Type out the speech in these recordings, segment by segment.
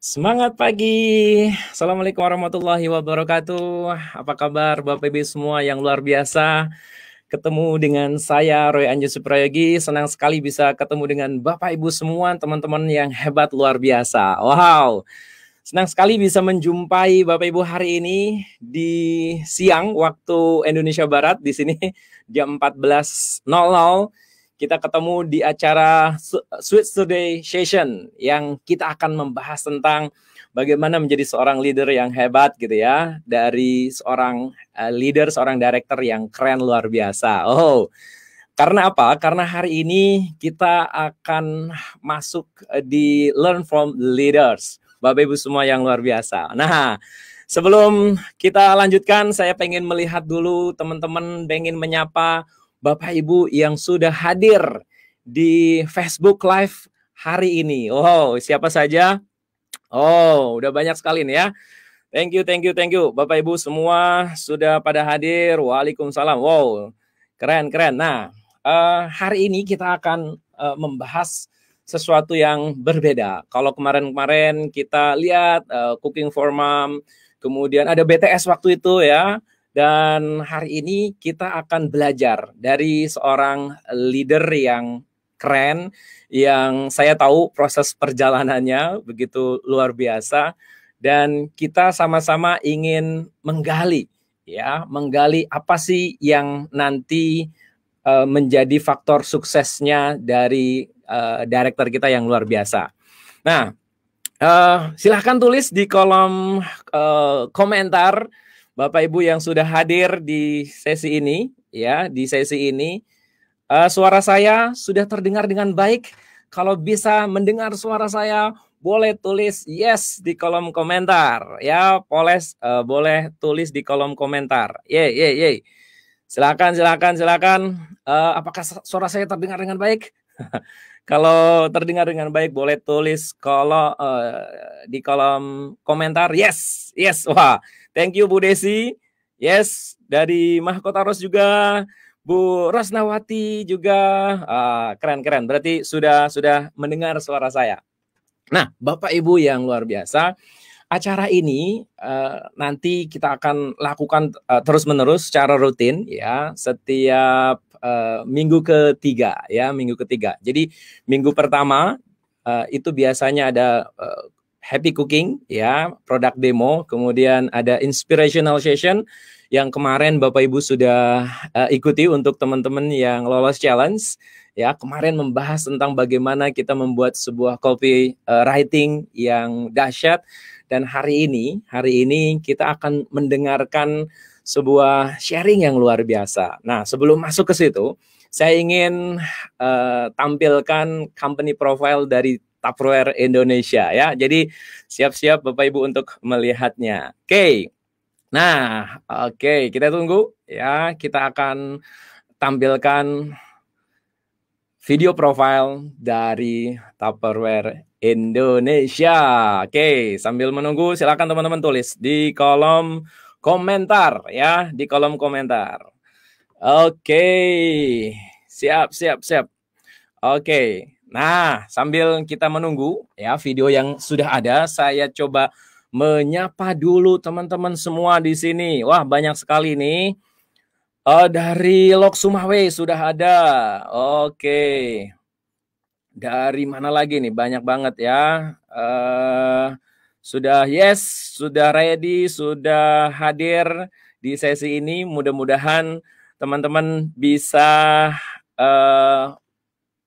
Semangat pagi. Assalamualaikum warahmatullahi wabarakatuh. Apa kabar Bapak Ibu semua yang luar biasa? Ketemu dengan saya Roy Anjo Suprayogi. Senang sekali bisa ketemu dengan Bapak Ibu semua, teman-teman yang hebat luar biasa. Wow. Senang sekali bisa menjumpai Bapak Ibu hari ini di siang waktu Indonesia Barat. Di sini jam 14.00 kita ketemu di acara Sweet Today Session yang kita akan membahas tentang bagaimana menjadi seorang leader yang hebat gitu ya, dari seorang leader, seorang director yang keren luar biasa. Karena apa? Karena hari ini kita akan masuk di Learn from Leaders. Bapak Ibu semua yang luar biasa. Nah, sebelum kita lanjutkan, saya pengen melihat dulu teman-teman, pengen menyapa Bapak Ibu yang sudah hadir di Facebook Live hari ini. Siapa saja? Udah banyak sekali nih ya. Thank you. Bapak Ibu semua sudah pada hadir. Waalaikumsalam. Wow, keren. Nah, hari ini kita akan membahas sesuatu yang berbeda. Kalau kemarin-kemarin kita lihat Cooking for Mom, kemudian ada BTS waktu itu ya. Dan hari ini kita akan belajar dari seorang leader yang keren, yang saya tahu proses perjalanannya begitu luar biasa. Dan kita sama-sama ingin menggali apa sih yang nanti menjadi faktor suksesnya dari director kita yang luar biasa. Nah, silahkan tulis di kolom komentar Bapak Ibu yang sudah hadir di sesi ini, ya, di sesi ini. Suara saya sudah terdengar dengan baik. Kalau bisa mendengar suara saya, boleh tulis yes di kolom komentar, ya. Boleh tulis di kolom komentar. Yeay. Silakan. Apakah suara saya terdengar dengan baik? Kalau terdengar dengan baik, boleh tulis kalau di kolom komentar yes. Wah, thank you Bu Desi. Yes, dari Mahkota Ros juga. Bu Rosnawati juga. Keren. Berarti sudah mendengar suara saya. Nah, Bapak Ibu yang luar biasa, acara ini nanti kita akan lakukan terus-menerus secara rutin ya, setiap minggu ketiga. Jadi minggu pertama itu biasanya ada happy cooking ya, product demo, kemudian ada inspirational session yang kemarin Bapak Ibu sudah ikuti untuk teman-teman yang lolos challenge. Ya, kemarin membahas tentang bagaimana kita membuat sebuah copy writing yang dahsyat, dan hari ini kita akan mendengarkan sebuah sharing yang luar biasa. Nah, sebelum masuk ke situ, saya ingin tampilkan company profile dari Tupperware Indonesia ya. Jadi siap-siap Bapak Ibu untuk melihatnya. Oke. Nah, kita tunggu ya. Kita akan tampilkan video profile dari Tupperware Indonesia. Oke, sambil menunggu silakan teman-teman tulis di kolom komentar ya, di kolom komentar. Oke, siap. Oke, nah sambil kita menunggu ya video yang sudah ada, saya coba menyapa dulu teman-teman semua di sini. Wah, banyak sekali nih. Dari Lok Sumawe sudah ada. Oke. Dari mana lagi nih? Banyak banget ya. Sudah ready, sudah hadir di sesi ini. Mudah-mudahan teman-teman bisa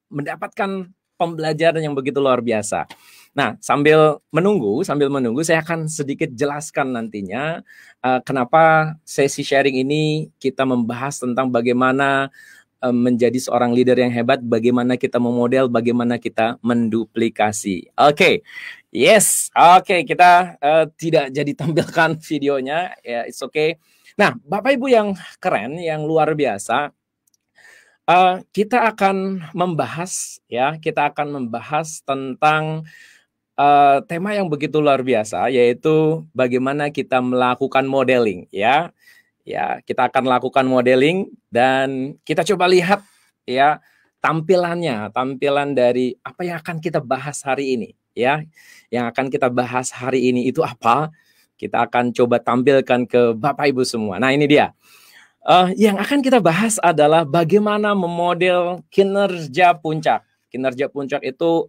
mendapatkan pembelajaran yang begitu luar biasa. Nah, sambil menunggu, saya akan sedikit jelaskan nantinya kenapa sesi sharing ini kita membahas tentang bagaimana menjadi seorang leader yang hebat, bagaimana kita memodel, bagaimana kita menduplikasi. Oke. Kita tidak jadi tampilkan videonya, ya, it's okay. Nah, Bapak Ibu yang keren, yang luar biasa, kita akan membahas tentang tema yang begitu luar biasa, yaitu bagaimana kita melakukan modeling ya. Ya, kita akan lakukan modeling dan kita coba lihat ya tampilan dari apa yang akan kita bahas hari ini ya. Yang akan kita bahas hari ini itu apa? Kita akan coba tampilkan ke Bapak Ibu semua. Nah, ini dia. Yang akan kita bahas adalah bagaimana memodel kinerja puncak. Kinerja puncak itu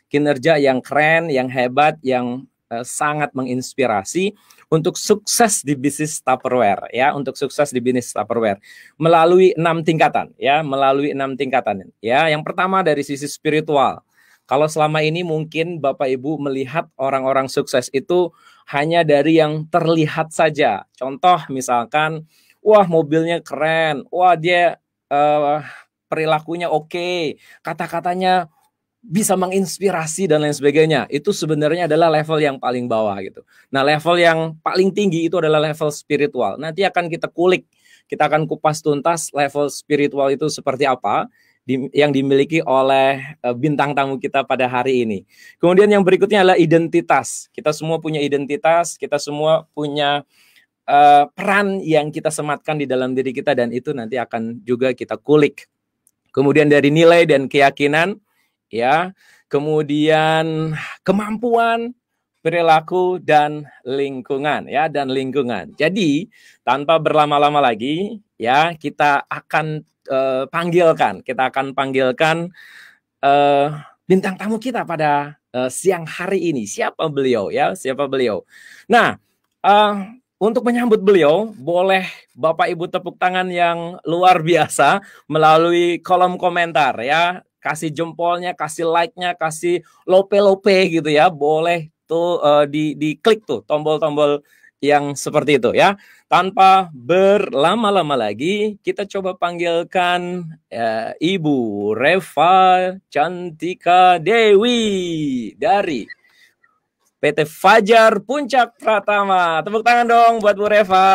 kinerja yang keren, yang hebat, yang sangat menginspirasi untuk sukses di bisnis Tupperware, ya, untuk sukses di bisnis Tupperware melalui 6 tingkatan, ya, melalui 6 tingkatan, ya. Yang pertama dari sisi spiritual. Kalau selama ini mungkin Bapak Ibu melihat orang-orang sukses itu hanya dari yang terlihat saja. Contoh misalkan, wah mobilnya keren, wah dia perilakunya oke, kata-katanya bisa menginspirasi dan lain sebagainya. Itu sebenarnya adalah level yang paling bawah gitu. Nah, level yang paling tinggi itu adalah level spiritual. Nanti akan kita kulik, kita akan kupas tuntas level spiritual itu seperti apa yang dimiliki oleh bintang tamu kita pada hari ini. Kemudian yang berikutnya adalah identitas. Kita semua punya identitas, kita semua punya peran yang kita sematkan di dalam diri kita, dan itu nanti akan juga kita kulik. Kemudian dari nilai dan keyakinan, ya, kemudian kemampuan, perilaku, dan lingkungan, ya, dan lingkungan. Jadi tanpa berlama-lama lagi, ya, kita akan panggilkan bintang tamu kita pada siang hari ini. Siapa beliau, ya? Siapa beliau? Nah, untuk menyambut beliau, boleh Bapak Ibu tepuk tangan yang luar biasa melalui kolom komentar, ya. Kasih jempolnya, kasih like-nya, kasih lope-lope gitu ya. Boleh tuh diklik tuh tombol-tombol yang seperti itu ya. Tanpa berlama-lama lagi, kita coba panggilkan Ibu Reva Cantika Dewi dari PT Fajar Puncak Pratama. Tepuk tangan dong buat Bu Reva.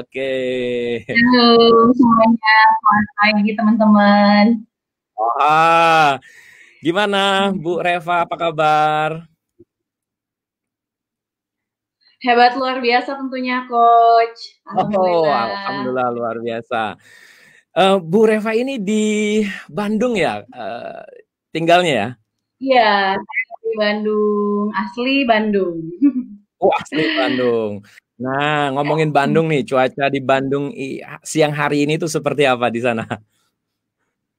Oke. Halo semuanya, selamat pagi teman-teman. Wah, gimana Bu Reva, apa kabar? Hebat luar biasa tentunya Coach. Oh, Alhamdulillah. alhamdulillah luar biasa. Bu Reva ini di Bandung ya, tinggalnya ya? Iya, saya di Bandung, asli Bandung. Oh, asli Bandung. Nah, ngomongin Bandung nih, cuaca di Bandung siang hari ini tuh seperti apa di sana?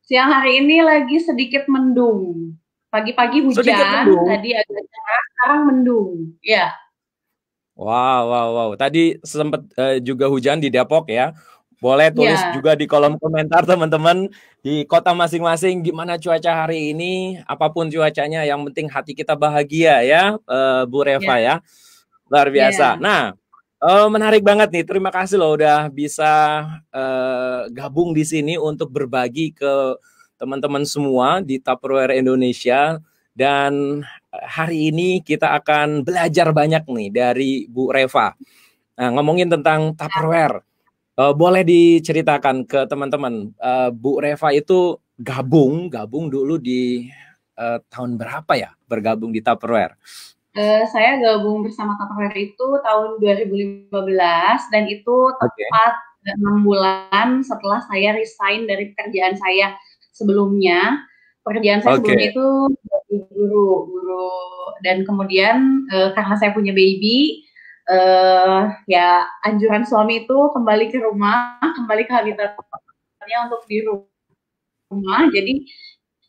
Siang hari ini lagi sedikit mendung. Pagi-pagi Sedikit hujan, mendung. tadi agak cerah, sekarang mendung. Ya. Wow, wow, wow. Tadi sempat juga hujan di Depok ya. Boleh tulis Ya. juga di kolom komentar teman-teman di kota masing-masing gimana cuaca hari ini. Apapun cuacanya, yang penting hati kita bahagia ya, Bu Ya. Reva ya. Luar biasa. Ya. Nah, menarik banget nih. Terima kasih loh udah bisa gabung di sini untuk berbagi ke teman-teman semua di Tupperware Indonesia. Dan hari ini kita akan belajar banyak nih dari Bu Reva. Nah, ngomongin tentang Tupperware, boleh diceritakan ke teman-teman, Bu Reva itu gabung dulu di tahun berapa ya bergabung di Tupperware? Saya gabung bersama Tupperware itu tahun 2015 dan itu Oke. tepat 6 bulan setelah saya resign dari pekerjaan saya sebelumnya. Pekerjaan saya sebelumnya Oke. itu guru dan kemudian karena saya punya baby, ya anjuran suami itu kembali ke rumah, kembali ke habitatnya untuk di rumah. Jadi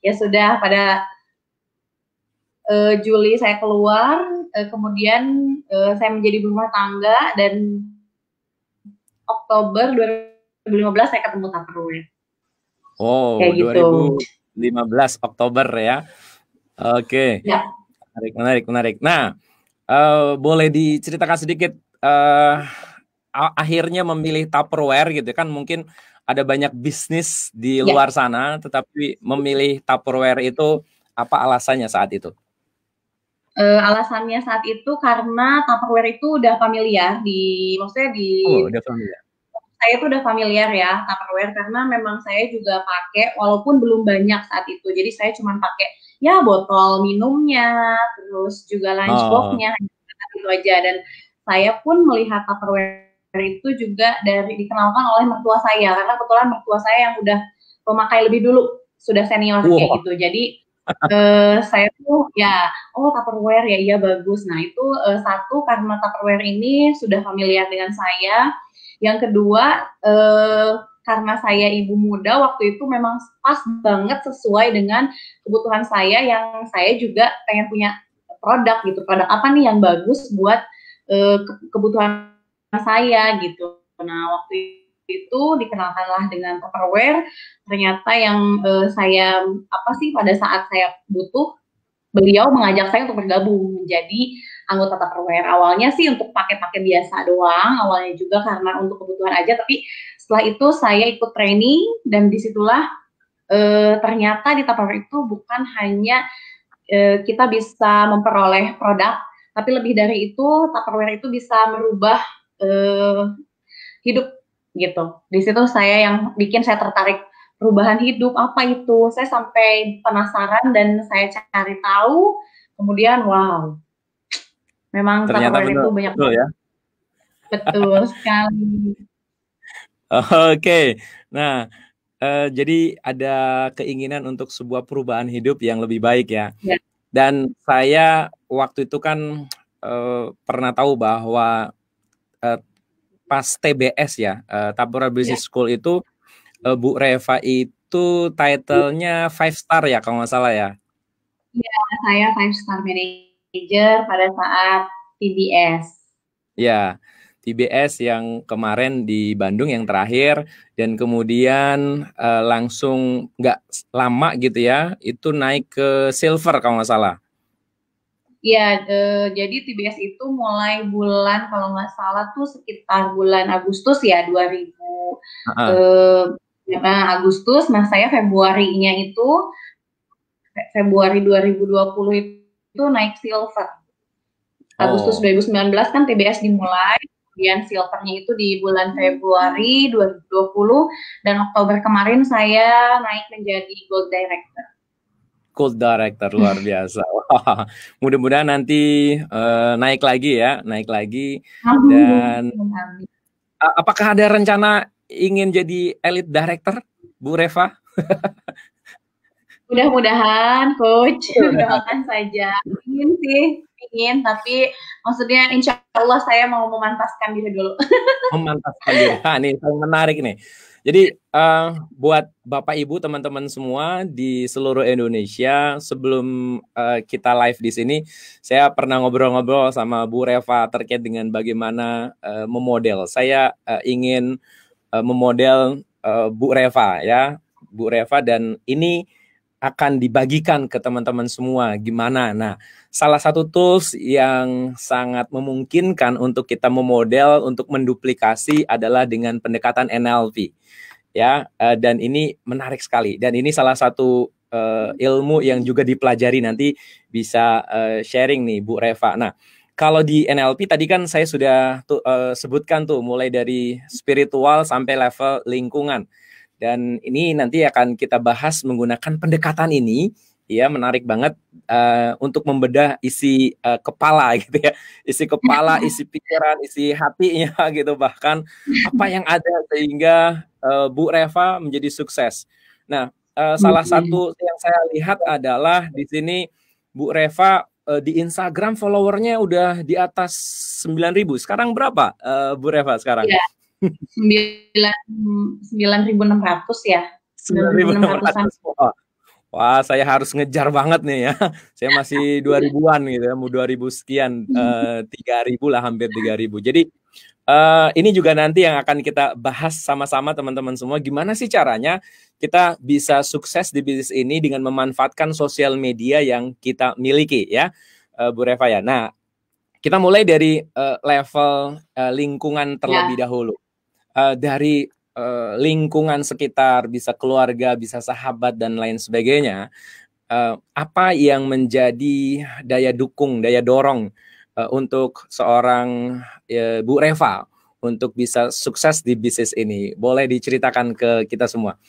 ya sudah pada Juli saya keluar, kemudian saya menjadi ibu rumah tangga dan Oktober 2015 saya ketemu Tupperware. Oh, Kayak gitu. 2015 Oktober ya. Oke. Ya. Menarik. Nah, boleh diceritakan sedikit akhirnya memilih Tupperware gitu kan, mungkin ada banyak bisnis di Ya. luar sana, tetapi memilih Tupperware itu apa alasannya saat itu? Alasannya saat itu karena Tupperware itu udah familiar maksudnya Oh, udah familiar. saya itu udah familiar ya Tupperware karena memang saya juga pakai walaupun belum banyak saat itu. Jadi saya cuma pakai ya botol minumnya, terus juga Oh, lunchbox-nya, itu aja. Dan saya pun melihat Tupperware itu juga dikenalkan oleh mertua saya karena kebetulan mertua saya yang udah memakai lebih dulu, sudah senior kayak wow. gitu. Jadi Saya tuh ya, oh Tupperware ya, iya bagus. Nah itu satu karena Tupperware ini sudah familiar dengan saya. Yang kedua karena saya ibu muda waktu itu memang pas banget sesuai dengan kebutuhan saya yang saya juga pengen punya produk gitu. Produk apa nih yang bagus buat kebutuhan saya gitu. Nah waktu itu dikenalkanlah dengan Tupperware. Ternyata yang saya apa sih pada saat saya butuh, beliau mengajak saya untuk bergabung menjadi anggota Tupperware. Awalnya sih untuk pakai-pakai biasa doang, awalnya juga karena untuk kebutuhan aja, tapi setelah itu saya ikut training dan disitulah ternyata di Tupperware itu bukan hanya kita bisa memperoleh produk, tapi lebih dari itu Tupperware itu bisa merubah hidup gitu. Di situ saya yang bikin saya tertarik perubahan hidup apa itu. Saya sampai penasaran dan saya cari tahu. Kemudian wow, memang Ternyata Tupperware betul, itu banyak betul ya. betul sekali. Oke, nah jadi ada keinginan untuk sebuah perubahan hidup yang lebih baik ya. Ya, Dan saya waktu itu kan pernah tahu bahwa eh, pas TBS ya, Tabora ya, Business School itu Bu Reva itu title-nya 5 star ya kalau nggak salah ya. ya, saya 5 star manager pada saat TBS. Ya, TBS yang kemarin di Bandung yang terakhir dan kemudian langsung nggak lama gitu ya, itu naik ke silver kalau nggak salah. Ya, jadi TBS itu mulai bulan kalau nggak salah tuh sekitar bulan Agustus ya 2000 Heeh. eh, Agustus. Nah saya Februarinya itu Februari 2020 itu naik silver. Agustus Oh, 2019 kan TBS dimulai, kemudian silvernya itu di bulan Februari 2020 dan Oktober kemarin saya naik menjadi gold director. Gold Director luar biasa. Wah, mudah-mudahan nanti naik lagi ya, naik lagi. Dan Amin. apakah ada rencana ingin jadi Elite Director, Bu Reva? Mudah-mudahan coach Mudah-mudahan doakan saja. Ingin sih, ingin, tapi maksudnya insya Allah saya mau memantaskan diri dulu. memantapkan diri. Nah, ini yang menarik nih. Jadi buat Bapak Ibu teman-teman semua di seluruh Indonesia, sebelum kita live di sini, saya pernah ngobrol-ngobrol sama Bu Reva terkait dengan bagaimana memodel. Saya ingin memodel Bu Reva ya, Bu Reva, dan ini akan dibagikan ke teman-teman semua gimana. Nah, salah satu tools yang sangat memungkinkan untuk kita memodel untuk menduplikasi adalah dengan pendekatan NLP ya, dan ini menarik sekali dan ini salah satu ilmu yang juga dipelajari, nanti bisa sharing nih Bu Reva. Nah, kalau di NLP tadi kan saya sudah sebutkan tuh mulai dari spiritual sampai level lingkungan. Dan ini nanti akan kita bahas menggunakan pendekatan ini, ya menarik banget untuk membedah isi kepala gitu ya, isi kepala, isi pikiran, isi hatinya gitu, bahkan apa yang ada sehingga Bu Reva menjadi sukses. Nah, salah satu yang saya lihat adalah di sini Bu Reva di Instagram followernya udah di atas 9.000. Sekarang berapa Bu Reva sekarang? Ya, 9.600 ya. 9.600-an. 9.600. Wah, saya harus ngejar banget nih ya. Saya masih 2000-an gitu ya, mau 2000 sekian, 3.000 lah, hampir 3.000. Jadi ini juga nanti yang akan kita bahas sama-sama teman-teman semua, gimana sih caranya kita bisa sukses di bisnis ini dengan memanfaatkan sosial media yang kita miliki ya, Bu Reva ya. Nah, kita mulai dari level lingkungan terlebih dahulu. Dari lingkungan sekitar, bisa keluarga, bisa sahabat dan lain sebagainya, apa yang menjadi daya dukung, daya dorong untuk seorang Bu Reva untuk bisa sukses di bisnis ini? Boleh diceritakan ke kita semua.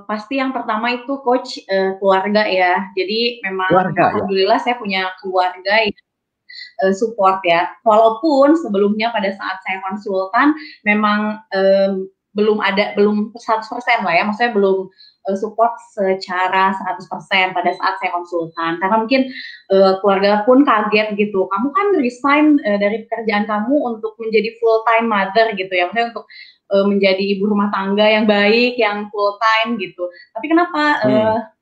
Pasti yang pertama itu coach keluarga ya. Jadi memang Keluarga ya. alhamdulillah saya punya keluarga yang support ya. Walaupun sebelumnya pada saat saya konsultan memang belum 100% lah ya. Maksudnya belum support secara 100% pada saat saya konsultan. Karena mungkin keluarga pun kaget gitu. Kamu kan resign dari pekerjaan kamu untuk menjadi full time mother gitu ya. Maksudnya untuk menjadi ibu rumah tangga yang baik, yang full time gitu. Tapi kenapa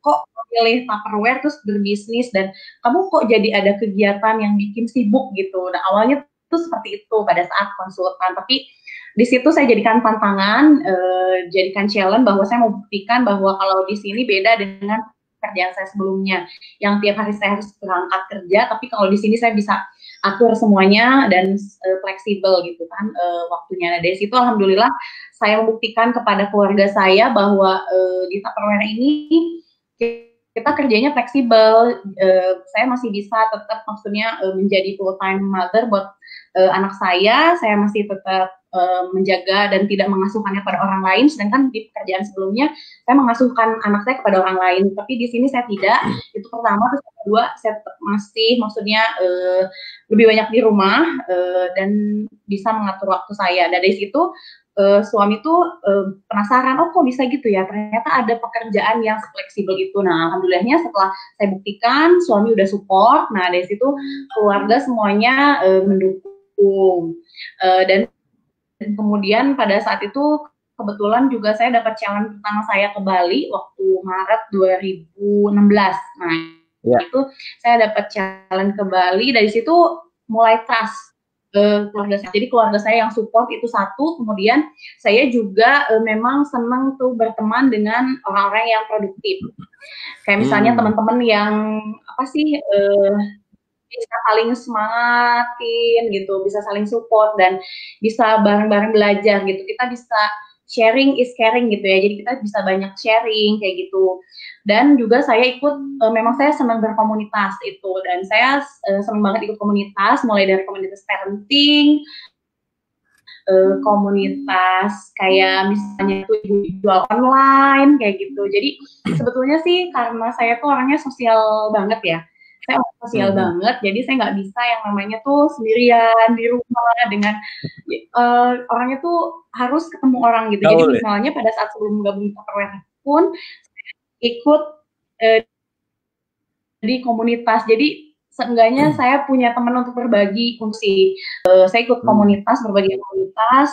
kok pilih Tupperware terus berbisnis, dan kamu kok jadi ada kegiatan yang bikin sibuk gitu. Nah awalnya tuh seperti itu pada saat konsultan, tapi di situ saya jadikan tantangan, jadikan challenge bahwa saya mau buktikan bahwa kalau di sini beda dengan kerjaan saya sebelumnya, yang tiap hari saya harus berangkat kerja, tapi kalau di sini saya bisa atur semuanya dan fleksibel gitu kan waktunya. Nah, dari situ alhamdulillah saya membuktikan kepada keluarga saya bahwa di Tupperware ini kita kerjanya fleksibel, saya masih bisa tetap maksudnya menjadi full time mother buat anak saya masih tetap menjaga dan tidak mengasuhkannya pada orang lain, sedangkan di pekerjaan sebelumnya saya mengasuhkan anak saya kepada orang lain, tapi di sini saya tidak. Itu pertama. Terus kedua, saya masih maksudnya lebih banyak di rumah dan bisa mengatur waktu saya. Dan dari situ suami tuh penasaran, oh kok bisa gitu ya, ternyata ada pekerjaan yang fleksibel itu. Nah alhamdulillahnya setelah saya buktikan, suami udah support. Nah dari situ keluarga semuanya mendukung, dan kemudian pada saat itu kebetulan juga saya dapat challenge pertama saya ke Bali waktu Maret 2016. Nah itu saya dapat challenge ke Bali, dari situ mulai trust keluarga saya. Jadi keluarga saya yang support itu satu, kemudian saya juga memang senang tuh berteman dengan orang-orang yang produktif. Kayak misalnya teman-teman yang apa sih bisa saling semangatin gitu, bisa saling support dan bisa bareng-bareng belajar gitu. Kita bisa sharing is caring gitu ya. Jadi kita bisa banyak sharing kayak gitu. Dan juga saya ikut, memang saya senang berkomunitas itu, dan saya senang banget ikut komunitas, mulai dari komunitas parenting, komunitas kayak misalnya itu jual online kayak gitu. Jadi sebetulnya sih karena saya tuh orangnya sosial banget ya. Saya orang sosial banget, jadi saya nggak bisa yang namanya tuh sendirian di rumah dengan orangnya tuh harus ketemu orang gitu. Jadi misalnya pada saat sebelum gabung Tupperware pun ikut di komunitas. Jadi seenggaknya saya punya teman untuk berbagi fungsi. Saya ikut komunitas, berbagi komunitas,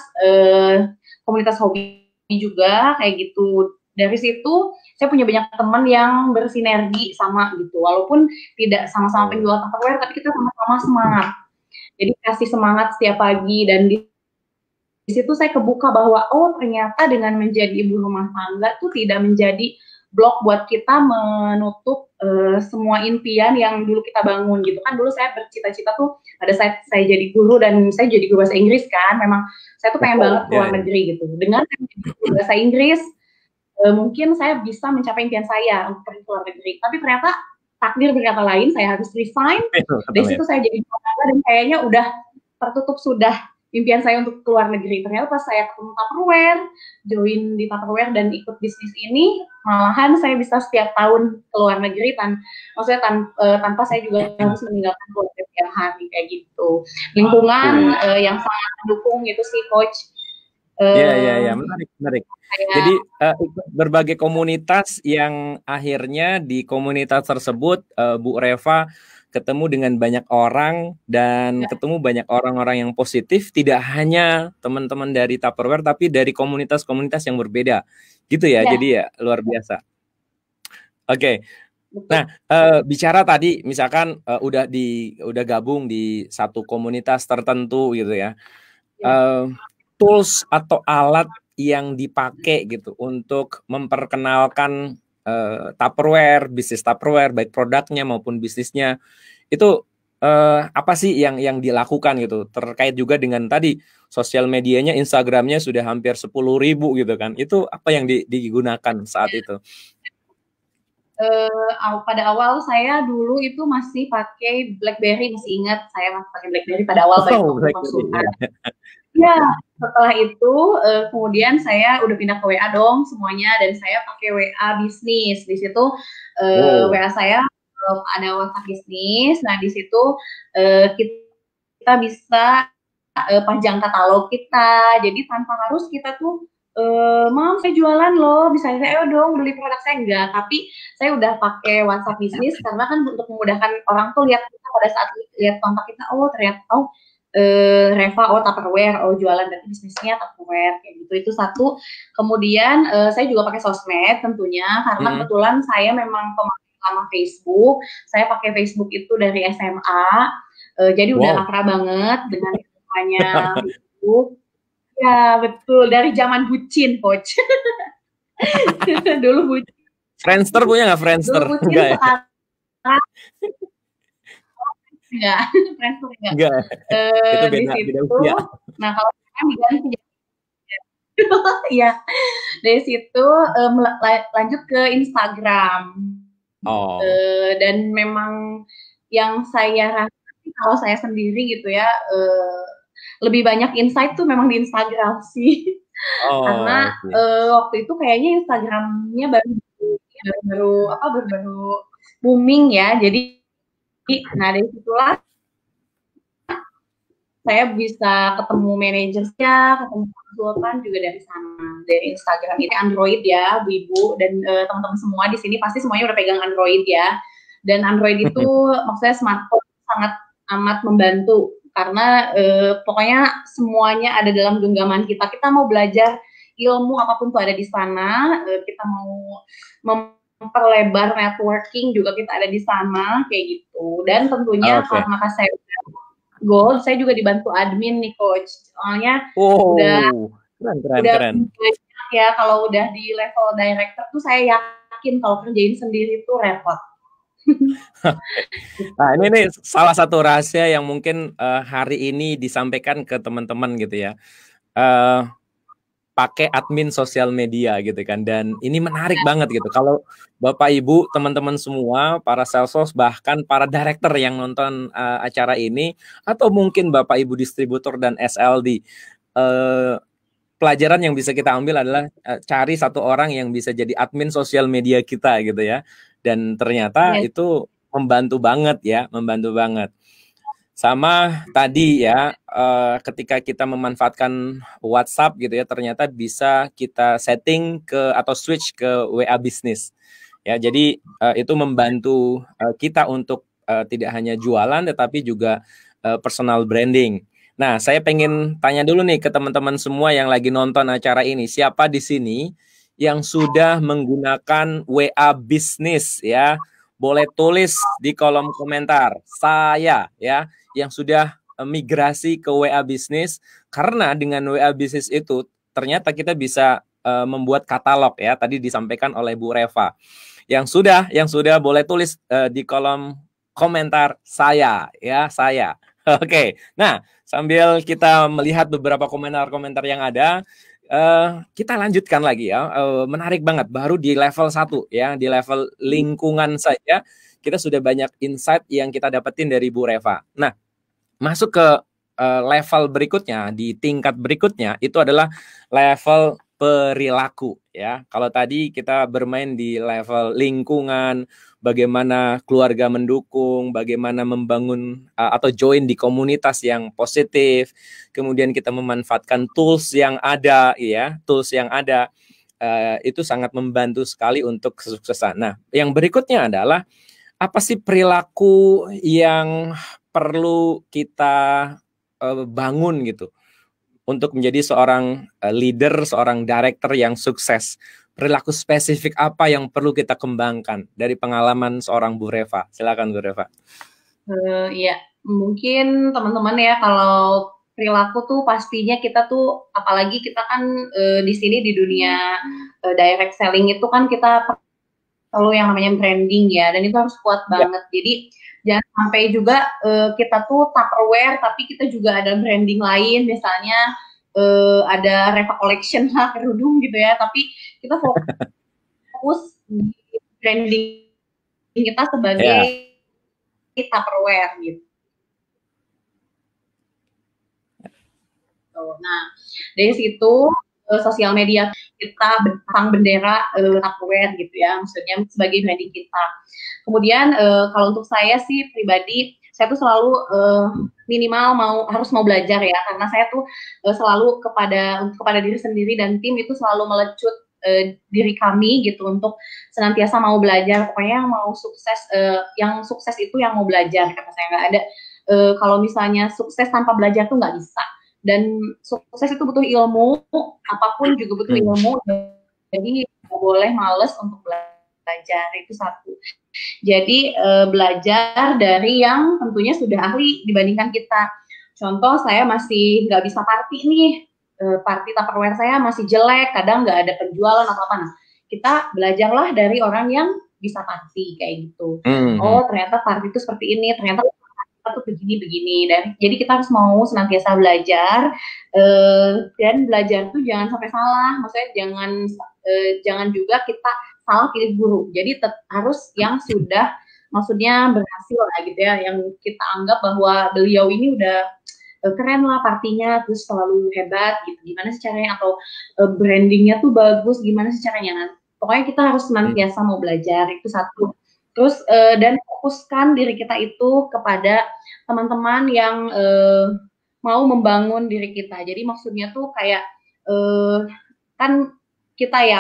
komunitas hobi juga kayak gitu. Dari situ saya punya banyak teman yang bersinergi sama gitu. Walaupun tidak sama-sama penjual Tupperware, tapi kita sama-sama semangat. Jadi kasih semangat setiap pagi, dan di situ saya kebuka bahwa oh ternyata dengan menjadi ibu rumah tangga tuh tidak menjadi blok buat kita menutup semua impian yang dulu kita bangun gitu kan. Dulu saya bercita-cita tuh pada saat saya jadi guru, dan saya jadi guru bahasa Inggris kan, memang saya tuh pengen banget keluar negeri gitu. Dengan guru bahasa Inggris mungkin saya bisa mencapai impian saya untuk pergi ke luar negeri, tapi ternyata takdir berkata lain, saya harus resign. Dari situ saya jadi tenaga, dan kayaknya udah tertutup sudah impian saya untuk keluar negeri. Ternyata pas saya ketemu Tupperware, join di Tupperware dan ikut bisnis ini, malahan saya bisa setiap tahun ke luar negeri maksudnya tanpa saya juga harus meninggalkan keluarga setiap hari kayak gitu. Lingkungan yang sangat mendukung gitu sih, Coach. Iya, menarik. Jadi berbagai komunitas yang akhirnya di komunitas tersebut Bu Reva ketemu dengan banyak orang dan ketemu banyak orang-orang yang positif, tidak hanya teman-teman dari Tupperware tapi dari komunitas-komunitas yang berbeda. Gitu ya. Jadi ya luar biasa. Oke. Nah, bicara tadi misalkan udah gabung di satu komunitas tertentu gitu ya. Tools atau alat yang dipakai gitu untuk memperkenalkan Tupperware, bisnis Tupperware, baik produknya maupun bisnisnya, itu apa sih yang dilakukan gitu, terkait juga dengan tadi sosial medianya, Instagramnya sudah hampir 10.000 gitu kan, itu apa yang digunakan saat itu? Pada awal saya dulu itu masih pakai BlackBerry, masih ingat saya masih pakai BlackBerry pada awal konsultan. Ya, setelah itu kemudian saya udah pindah ke WA dong semuanya, dan saya pakai WA bisnis. Di situ WA saya ada WhatsApp bisnis. Nah di situ kita bisa pajang katalog kita. Jadi tanpa harus kita tuh Mam, saya jualan loh, bisa saya, ayo dong beli produk saya. Enggak, tapi saya udah pakai WhatsApp bisnis karena kan untuk memudahkan orang tuh lihat kita pada saat lihat kontak kita, oh ternyata Reva, oh Tupperware, oh jualan dari bisnisnya Tupperware, kayak gitu. Itu satu. Kemudian saya juga pakai sosmed tentunya, karena kebetulan saya memang pemakai lama Facebook. Saya pakai Facebook itu dari SMA, jadi udah akrab banget dengan namanya Facebook. Ya betul, dari zaman bucin, coach. Dulu bucin. Friendster punya nggak Friendster? Dulu bucin, enggak, sekarang enggak. Friendster enggak. Enggak. Itu beda, di situ, beda usia. nah kalau sekarang diganti ya, dari situ lanjut ke Instagram. Oh. Dan memang yang saya rasa kalau saya sendiri gitu ya, lebih banyak insight tuh memang di Instagram sih. Oh, karena okay. Waktu itu kayaknya Instagramnya baru booming ya. Jadi nah dari situlah saya bisa ketemu manajernya, ketemu konsultan juga dari sana, dari Instagram. Ini Android ya, Bu Ibu dan teman-teman semua di sini pasti semuanya udah pegang Android ya. Dan Android itu maksudnya smartphone sangat amat membantu karena pokoknya semuanya ada dalam genggaman kita. Kita mau belajar ilmu apapun tuh ada di sana. Kita mau memperlebar networking juga kita ada di sana kayak gitu. Dan tentunya karena saya goal, saya juga dibantu admin nih coach. Soalnya udah keren. Banyak ya kalau udah di level director tuh saya yakin kalau kerjain sendiri tuh repot. Nah ini salah satu rahasia yang mungkin hari ini disampaikan ke teman-teman gitu ya. Pakai admin sosial media gitu kan, dan ini menarik banget gitu. Kalau Bapak Ibu, teman-teman semua, para salesforce, bahkan para director yang nonton acara ini, atau mungkin Bapak Ibu distributor dan SLD, pelajaran yang bisa kita ambil adalah cari satu orang yang bisa jadi admin sosial media kita gitu ya. Dan ternyata itu membantu banget ya, membantu banget. Sama tadi ya, ketika kita memanfaatkan WhatsApp gitu ya, ternyata bisa kita setting ke atau switch ke WA Business. Ya, jadi itu membantu kita untuk tidak hanya jualan, tetapi juga personal branding. Nah, saya pengen tanya dulu nih ke teman-teman semua yang lagi nonton acara ini, siapa di sini yang sudah menggunakan WA Business ya? Boleh tulis di kolom komentar. Saya ya yang sudah migrasi ke WA Business, karena dengan WA Business itu ternyata kita bisa membuat katalog ya, tadi disampaikan oleh Bu Reva. Yang sudah boleh tulis di kolom komentar saya ya, saya. Oke. Nah, sambil kita melihat beberapa komentar-komentar yang ada, kita lanjutkan lagi ya. Menarik banget, baru di level 1 ya, di level lingkungan saja kita sudah banyak insight yang kita dapetin dari Bu Reva. Nah, masuk ke level berikutnya, di tingkat berikutnya itu adalah level perilaku ya. Kalau tadi kita bermain di level lingkungan, bagaimana keluarga mendukung, bagaimana membangun atau join di komunitas yang positif, kemudian kita memanfaatkan tools yang ada ya, itu sangat membantu sekali untuk kesuksesan. Nah, yang berikutnya adalah apa sih perilaku yang perlu kita bangun gitu untuk menjadi seorang leader, seorang director yang sukses. Perilaku spesifik apa yang perlu kita kembangkan dari pengalaman seorang Bu Reva? Silakan Bu Reva. Ya, mungkin teman-teman ya, kalau perilaku tuh pastinya kita tuh, apalagi kita kan di sini di dunia direct selling itu kan kita perlu yang namanya branding ya, dan itu harus kuat banget. Jadi jangan sampai juga kita tuh Tupperware tapi kita juga ada branding lain, misalnya ada Reva Collection lah, kerudung gitu ya, tapi kita fokus di branding kita sebagai Tupperware gitu. Nah, dari situ sosial media kita pasang bendera Tupperware gitu ya, maksudnya sebagai branding kita. Kemudian kalau untuk saya sih pribadi, saya tuh selalu minimal harus mau belajar ya, karena saya tuh selalu kepada diri sendiri dan tim itu selalu melecut diri kami gitu untuk senantiasa mau belajar. Pokoknya mau sukses, yang sukses itu yang mau belajar, kata saya. Nggak ada kalau misalnya sukses tanpa belajar tuh nggak bisa. Dan sukses itu butuh ilmu, apapun juga butuh ilmu. Jadi nggak boleh males untuk belajar, itu satu. Jadi belajar dari yang tentunya sudah ahli dibandingkan kita. Contoh, saya masih nggak bisa party nih, party Tupperware saya masih jelek, kadang nggak ada penjualan atau apa. Nah, kita belajarlah dari orang yang bisa party kayak gitu. Oh, ternyata party itu seperti ini, ternyata kita tuh begini. Dan jadi kita harus mau senantiasa belajar, dan belajar tuh jangan sampai salah. Maksudnya jangan juga kita salah pilih guru. Jadi harus yang sudah maksudnya berhasil lah gitu ya, yang kita anggap bahwa beliau ini udah keren lah partinya, terus selalu hebat gitu, gimana sih caranya, atau brandingnya tuh bagus, gimana sih caranya. Nah, pokoknya kita harus senantiasa mau belajar, itu satu. Terus dan fokuskan diri kita itu kepada teman-teman yang mau membangun diri kita. Jadi maksudnya tuh kayak kan kita ya,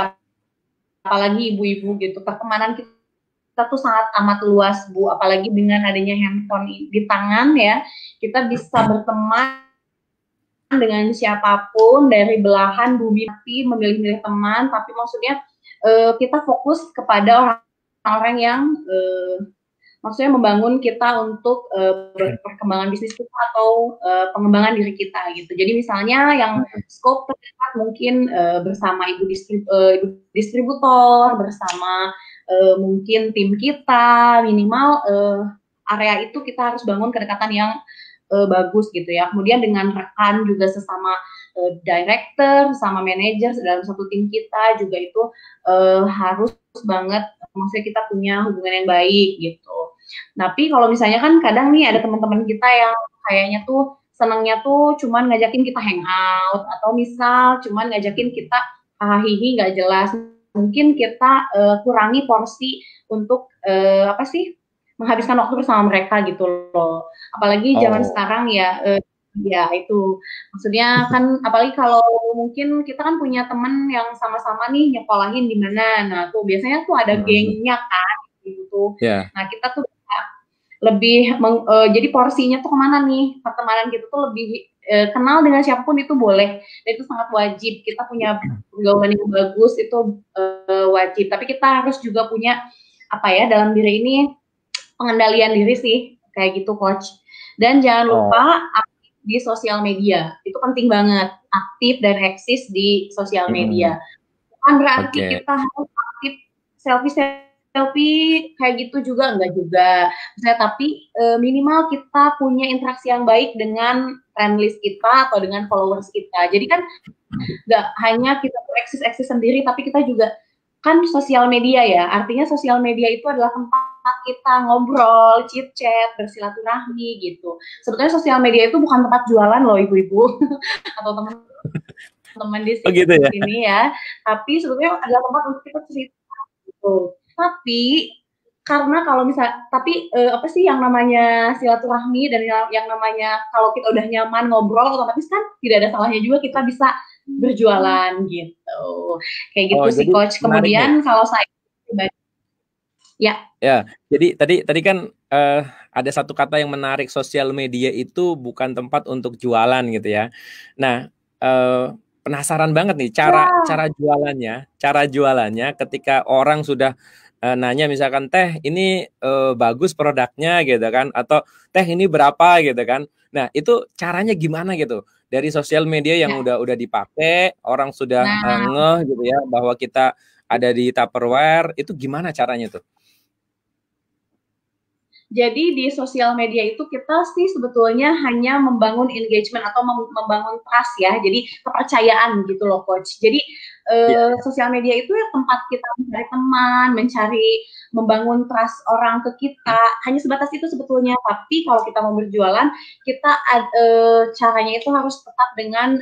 apalagi ibu-ibu gitu, pertemanan kita tuh sangat amat luas, Bu, apalagi dengan adanya handphone di tangan ya, kita bisa berteman dengan siapapun dari belahan bumi mati, memilih-milih teman, tapi maksudnya kita fokus kepada orang-orang yang maksudnya membangun kita untuk perkembangan bisnis kita atau pengembangan diri kita gitu. Jadi misalnya yang scope terdekat mungkin bersama ibu distributor, bersama mungkin tim kita, minimal area itu kita harus bangun kedekatan yang bagus gitu ya. Kemudian dengan rekan juga, sesama director, sama manajer dalam satu tim kita juga itu harus banget, maksudnya kita punya hubungan yang baik gitu. Tapi kalau misalnya kan kadang nih ada teman-teman kita yang kayaknya tuh senangnya tuh cuman ngajakin kita hangout, atau misal cuman ngajakin kita hahihi nggak jelas. Mungkin kita kurangi porsi untuk apa sih, menghabiskan waktu bersama mereka gitu loh. Apalagi zaman sekarang ya, ya itu maksudnya kan, apalagi kalau mungkin kita kan punya teman yang sama-sama nih nyekolahin di mana, nah tuh biasanya tuh ada gengnya kan gitu. Nah kita tuh lebih jadi porsinya tuh kemana nih, pertemanan gitu tuh lebih kenal dengan siapapun itu boleh, dan itu sangat wajib. Kita punya pergaulan yang bagus itu wajib, tapi kita harus juga punya apa ya, dalam diri ini pengendalian diri sih, kayak gitu Coach. Dan jangan lupa aktif di sosial media, itu penting banget, aktif dan eksis di sosial media. Bukan berarti kita harus aktif selfie kayak gitu juga, enggak juga. Misalnya, tapi minimal kita punya interaksi yang baik dengan friend list kita atau dengan followers kita. Jadi kan nggak hanya kita eksis sendiri, tapi kita juga kan sosial media ya. Artinya sosial media itu adalah tempat kita ngobrol, chit-chat, bersilaturahmi gitu. Sebetulnya sosial media itu bukan tempat jualan loh ibu-ibu atau teman-teman di sini ya. Tapi sebetulnya adalah tempat untuk kita cerita gitu. Tapi karena kalau apa sih yang namanya silaturahmi dan yang namanya kalau kita udah nyaman ngobrol, otomatis kan tidak ada salahnya juga kita bisa berjualan gitu. Kayak gitu sih Coach. Kemudian kalau saya jadi tadi kan ada satu kata yang menarik, sosial media itu bukan tempat untuk jualan gitu ya. Nah, penasaran banget nih cara jualannya ketika orang sudah nanya misalkan, teh ini bagus produknya gitu kan, atau teh ini berapa gitu kan. Nah itu caranya gimana gitu, dari sosial media yang udah dipakai, orang sudah ngeh gitu ya bahwa kita ada di Tupperware, itu gimana caranya tuh? Jadi di sosial media itu kita sih sebetulnya hanya membangun engagement atau membangun trust ya, jadi kepercayaan gitu loh Coach. Jadi sosial media itu ya tempat kita mencari teman, membangun trust orang ke kita, hanya sebatas itu sebetulnya. Tapi kalau kita mau berjualan, kita caranya itu harus tetap dengan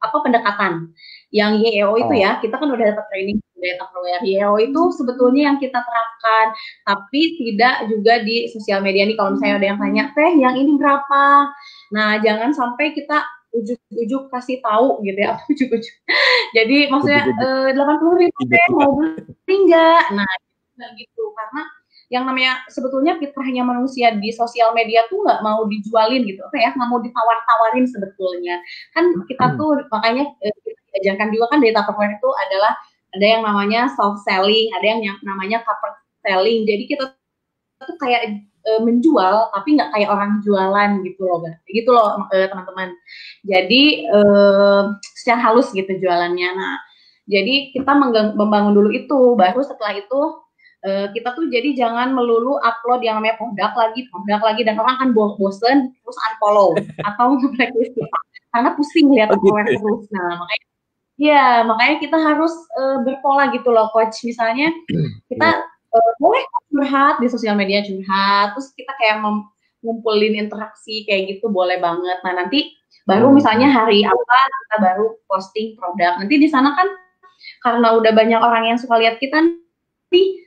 pendekatan. Yang YEO itu Oh. ya, kita kan udah dapat training dari Tupperware. YEO itu sebetulnya yang kita terapkan, tapi tidak juga di sosial media nih. Kalau misalnya ada yang tanya, teh yang ini berapa? Nah, jangan sampai kita ujuk-ujuk kasih tahu gitu ya, ujuk-ujuk. Jadi maksudnya 80.000 teh mau beli nggak? Nah, gitu karena yang namanya sebetulnya fitrahnya manusia di sosial media tuh nggak mau dijualin gitu, apa ya, nggak mau ditawar-tawarin sebetulnya. Kan kita tuh makanya kita diajarkan juga kan dari Tupperware itu adalah ada yang namanya soft selling, ada yang namanya cover selling. Jadi kita tuh kayak menjual tapi nggak kayak orang jualan gitu loh, gitu loh teman-teman. Jadi secara halus gitu jualannya. Nah, jadi kita membangun dulu itu, baru setelah itu kita tuh jadi jangan melulu upload yang namanya produk lagi, dan orang kan bosen terus unfollow atau nge-blacklist kita karena pusing lihat Tupperware terus. Nah, makanya kita harus berpola gitu loh, coach. Misalnya kita boleh curhat di sosial media, curhat, terus kita kayak ngumpulin interaksi kayak gitu boleh banget. Nah, nanti baru misalnya hari apa kita baru posting produk. Nanti di sana kan karena udah banyak orang yang suka lihat kita, nanti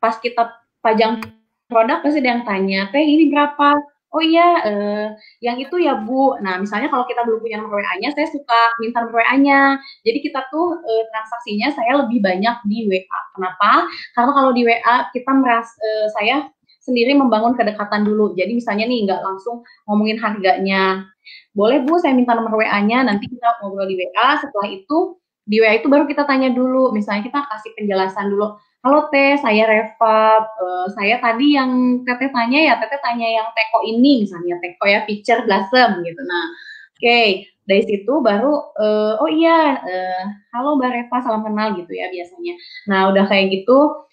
pas kita pajang produk pasti ada yang tanya, teh ini berapa? Oh iya, yang itu ya Bu. Nah, misalnya kalau kita belum punya nomor WA-nya, saya suka minta nomor WA-nya. Jadi kita tuh transaksinya saya lebih banyak di WA. Kenapa? Karena kalau di WA kita saya sendiri membangun kedekatan dulu. Jadi misalnya nih nggak langsung ngomongin harganya. Boleh Bu, saya minta nomor WA-nya, nanti kita ngobrol di WA. Setelah itu di WA itu baru kita tanya dulu. Misalnya kita kasih penjelasan dulu. Halo Teh, saya Reva. Saya tadi yang Teteh tanya ya, Teteh tanya yang teko ini misalnya, teko ya, Picture Blossom gitu. Nah, oke. Dari situ baru, oh iya, halo Mbak Reva, salam kenal gitu ya biasanya. Nah, udah kayak gitu,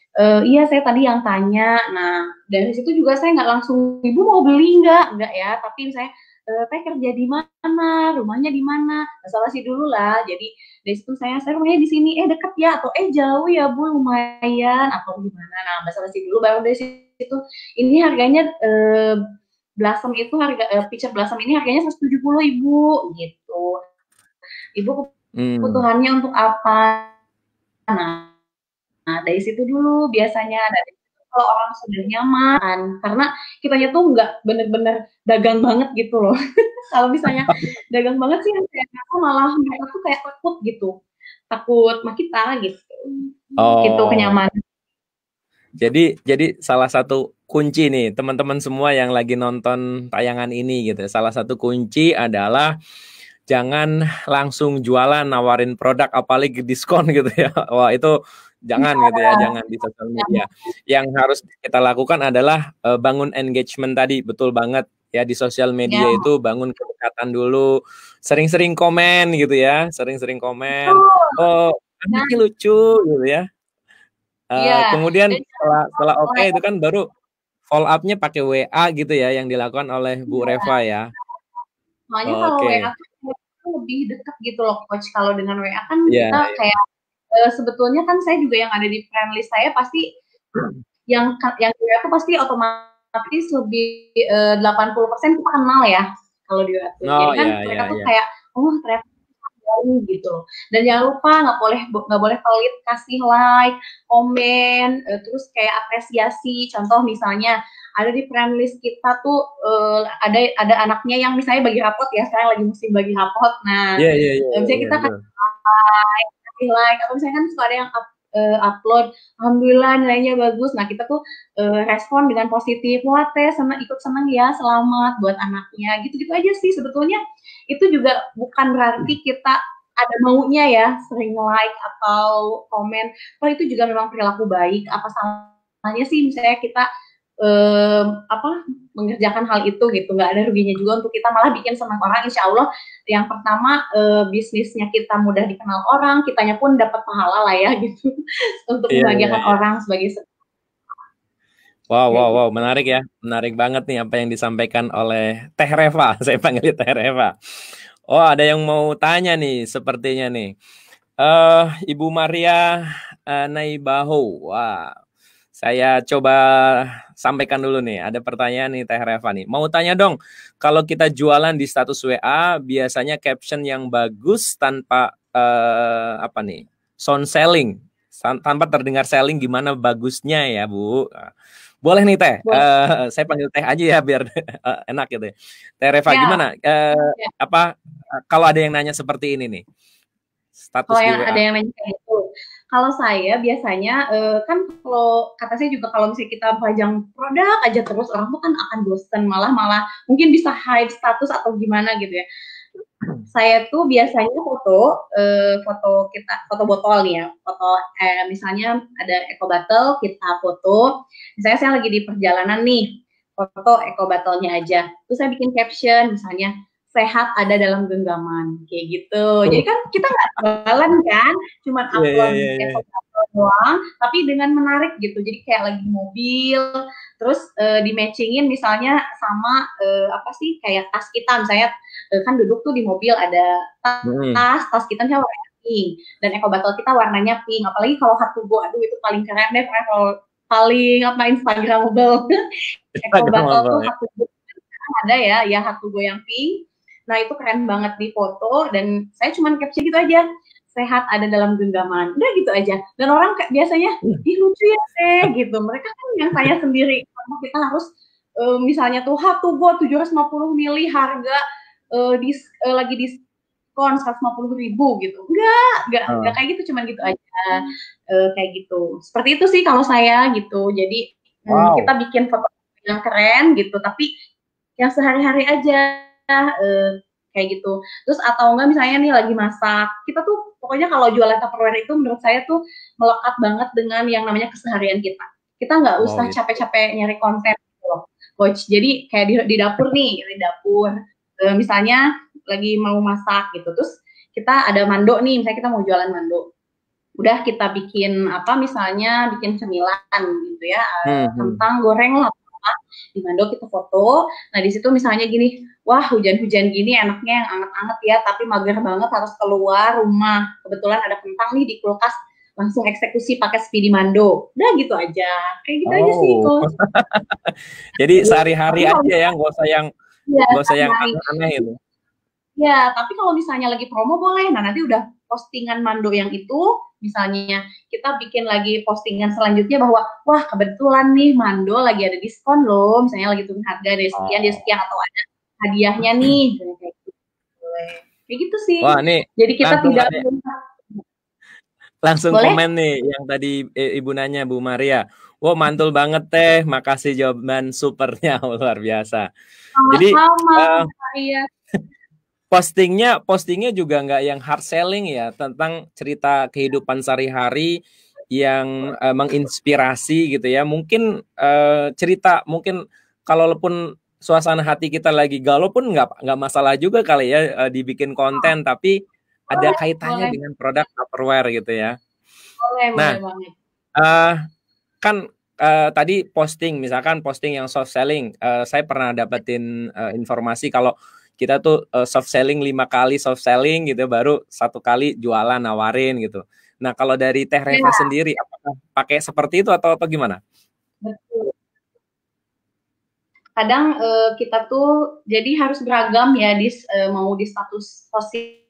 iya saya tadi yang tanya. Nah, dari situ juga saya nggak langsung, Ibu mau beli nggak ya. Tapi saya, Teh kerja di mana, rumahnya di mana, basa-basi dulu lah. Jadi dari situ saya rumahnya di sini, deket ya, atau jauh ya Bu, lumayan, atau gimana. Nah, basa-basi dulu, baru dari situ, ini harganya, Blossom itu Picture Blossom ini harganya 170 Ibu, gitu. Ibu kebutuhannya untuk apa? Nah, dari situ dulu biasanya. Dari situ kalau orang sudah nyaman, karena kitanya tuh nggak bener-bener dagang banget gitu loh. Kalau misalnya dagang banget sih, aku malah mereka tuh kayak takut sama kita gitu. Gitu kenyamanan. Jadi salah satu kunci nih teman-teman semua yang lagi nonton tayangan ini gitu. Salah satu kunci adalah jangan langsung jualan nawarin produk apalagi diskon gitu ya. Wah, itu jangan gitu ya, jangan di sosial media. Yang harus kita lakukan adalah bangun engagement tadi, betul banget ya, di sosial media itu bangun kedekatan dulu, sering-sering komen gitu ya, sering-sering komen. Oh, ini lucu gitu ya. Kemudian setelah oke itu kan baru follow up-nya pakai WA gitu ya yang dilakukan oleh Bu Reva ya. Soalnya kalau WA tuh lebih dekat gitu loh, coach. Kalau dengan WA kan kita kayak sebetulnya kan saya juga yang ada di friend list saya pasti yang WA tuh pasti otomatis lebih 80% kita kenal ya kalau di WA tuh. Jadi kan mereka tuh kayak ternyata gitu. Dan jangan lupa nggak boleh pelit kasih like, komen, terus kayak apresiasi. Contoh misalnya ada di friend list kita tuh ada anaknya yang misalnya bagi rapot ya, sekarang lagi musim bagi rapot. Nah, misalnya kita kasih like, atau misalnya kan suka ada yang upload, alhamdulillah nilainya bagus. Nah, kita tuh respon dengan positif, wah Teh ikut senang ya, selamat buat anaknya. Gitu-gitu aja sih sebetulnya. Itu juga bukan berarti kita ada maunya ya sering like atau komen. Kalau itu juga memang perilaku baik. Apa salahnya sih misalnya kita mengerjakan hal itu gitu, nggak ada ruginya juga untuk kita, malah bikin senang orang. Insya Allah yang pertama bisnisnya kita mudah dikenal orang, kitanya pun dapat pahala lah ya gitu untuk membahagiakan orang sebagai Wow, menarik ya, menarik banget nih apa yang disampaikan oleh Teh Reva. Saya panggil Teh Reva. Oh, ada yang mau tanya nih, sepertinya nih. Ibu Maria Naibaho. Wah, Saya coba sampaikan dulu nih. Ada pertanyaan nih Teh Reva nih. Mau tanya dong, kalau kita jualan di status WA, biasanya caption yang bagus tanpa apa nih? Sound selling, tanpa terdengar selling, gimana bagusnya ya, Bu? Boleh nih Teh. Saya panggil Teh aja ya biar enak gitu ya. Teh Reva, Ya, gimana? ya. Apa kalau ada yang nanya seperti ini nih? Status Kalau di yang WA. ada yang nanya kayak gitu. Kalau saya biasanya kan kalau kata saya juga kalau misalnya kita pajang produk aja terus orang tuh kan akan bosen malah mungkin bisa hide status atau gimana gitu ya. Saya tuh biasanya foto botol nih ya, foto misalnya ada eco bottle kita foto. Misalnya saya lagi di perjalanan nih, foto eco bottle-nya aja. Terus saya bikin caption misalnya sehat ada dalam genggaman kayak gitu. Jadi kan kita nggak jualan kan, cuman upload eco bottle doang, tapi dengan menarik gitu. Jadi kayak lagi mobil, terus di matchingin misalnya sama apa sih kayak tas kita misalnya kan duduk tuh di mobil ada tas kita kan warna pink dan eco bottle kita warnanya pink, apalagi kalau hard to go, aduh itu paling keren deh, paling apa instagramable. Eco bottle tuh hard to go ada ya hard to go yang pink, nah itu keren banget di foto dan saya cuma caption gitu aja, sehat ada dalam genggaman, udah gitu aja, dan orang biasanya ih lucu ya teh gitu, mereka kan yang saya sendiri karena kita harus misalnya tuh hard to go 750 mili harga lagi diskon 150.000 gitu, enggak kayak gitu, cuman gitu aja, kayak gitu, seperti itu sih kalau saya gitu. Jadi kita bikin foto yang keren gitu tapi yang sehari-hari aja kayak gitu. Terus atau enggak misalnya nih lagi masak, kita tuh pokoknya kalau jualan Tupperware itu menurut saya tuh melekat banget dengan yang namanya keseharian kita nggak usah capek-capek nyari konten gitu loh, Coach. Jadi kayak di dapur nih, di dapur misalnya lagi mau masak gitu, terus kita ada mando nih, misalnya kita mau jualan mando, udah kita bikin apa misalnya bikin cemilan gitu ya, kentang goreng lah di mando kita foto. Nah di situ misalnya gini, wah hujan-hujan gini enaknya yang anget-anget ya, tapi mager banget harus keluar rumah, kebetulan ada kentang nih di kulkas, langsung eksekusi pakai speedy mando, udah gitu aja, kayak gitu aja sih Coach. Jadi sehari-hari aja ya, nggak usah yang aneh-aneh itu. Ya, tapi kalau misalnya lagi promo boleh. Nah, nanti udah postingan mando yang itu, misalnya kita bikin lagi postingan selanjutnya bahwa, wah kebetulan nih mando lagi ada diskon loh, misalnya lagi turun harga dari sekian, atau ada hadiahnya nih, kayak gitu. Kayak gitu sih. Wah, nih jadi kita tidak langsung boleh? komen nih yang tadi Ibu nanya, Bu Maria. Wow, mantul banget teh, makasih jawaban supernya, luar biasa. Jadi postingnya juga nggak yang hard selling ya, tentang cerita kehidupan sehari-hari yang menginspirasi gitu ya. Mungkin cerita, mungkin kalaupun suasana hati kita lagi galau pun nggak masalah juga kali ya dibikin konten, tapi ada kaitannya dengan produk Tupperware gitu ya. Nah, kan tadi misalkan posting yang soft selling, saya pernah dapetin informasi kalau kita tuh soft selling 5 kali soft selling gitu, baru 1 kali jualan nawarin gitu. Nah kalau dari Teh Reva sendiri, apakah pakai seperti itu atau gimana? Betul. Kadang kita tuh jadi harus beragam ya mau di status sosial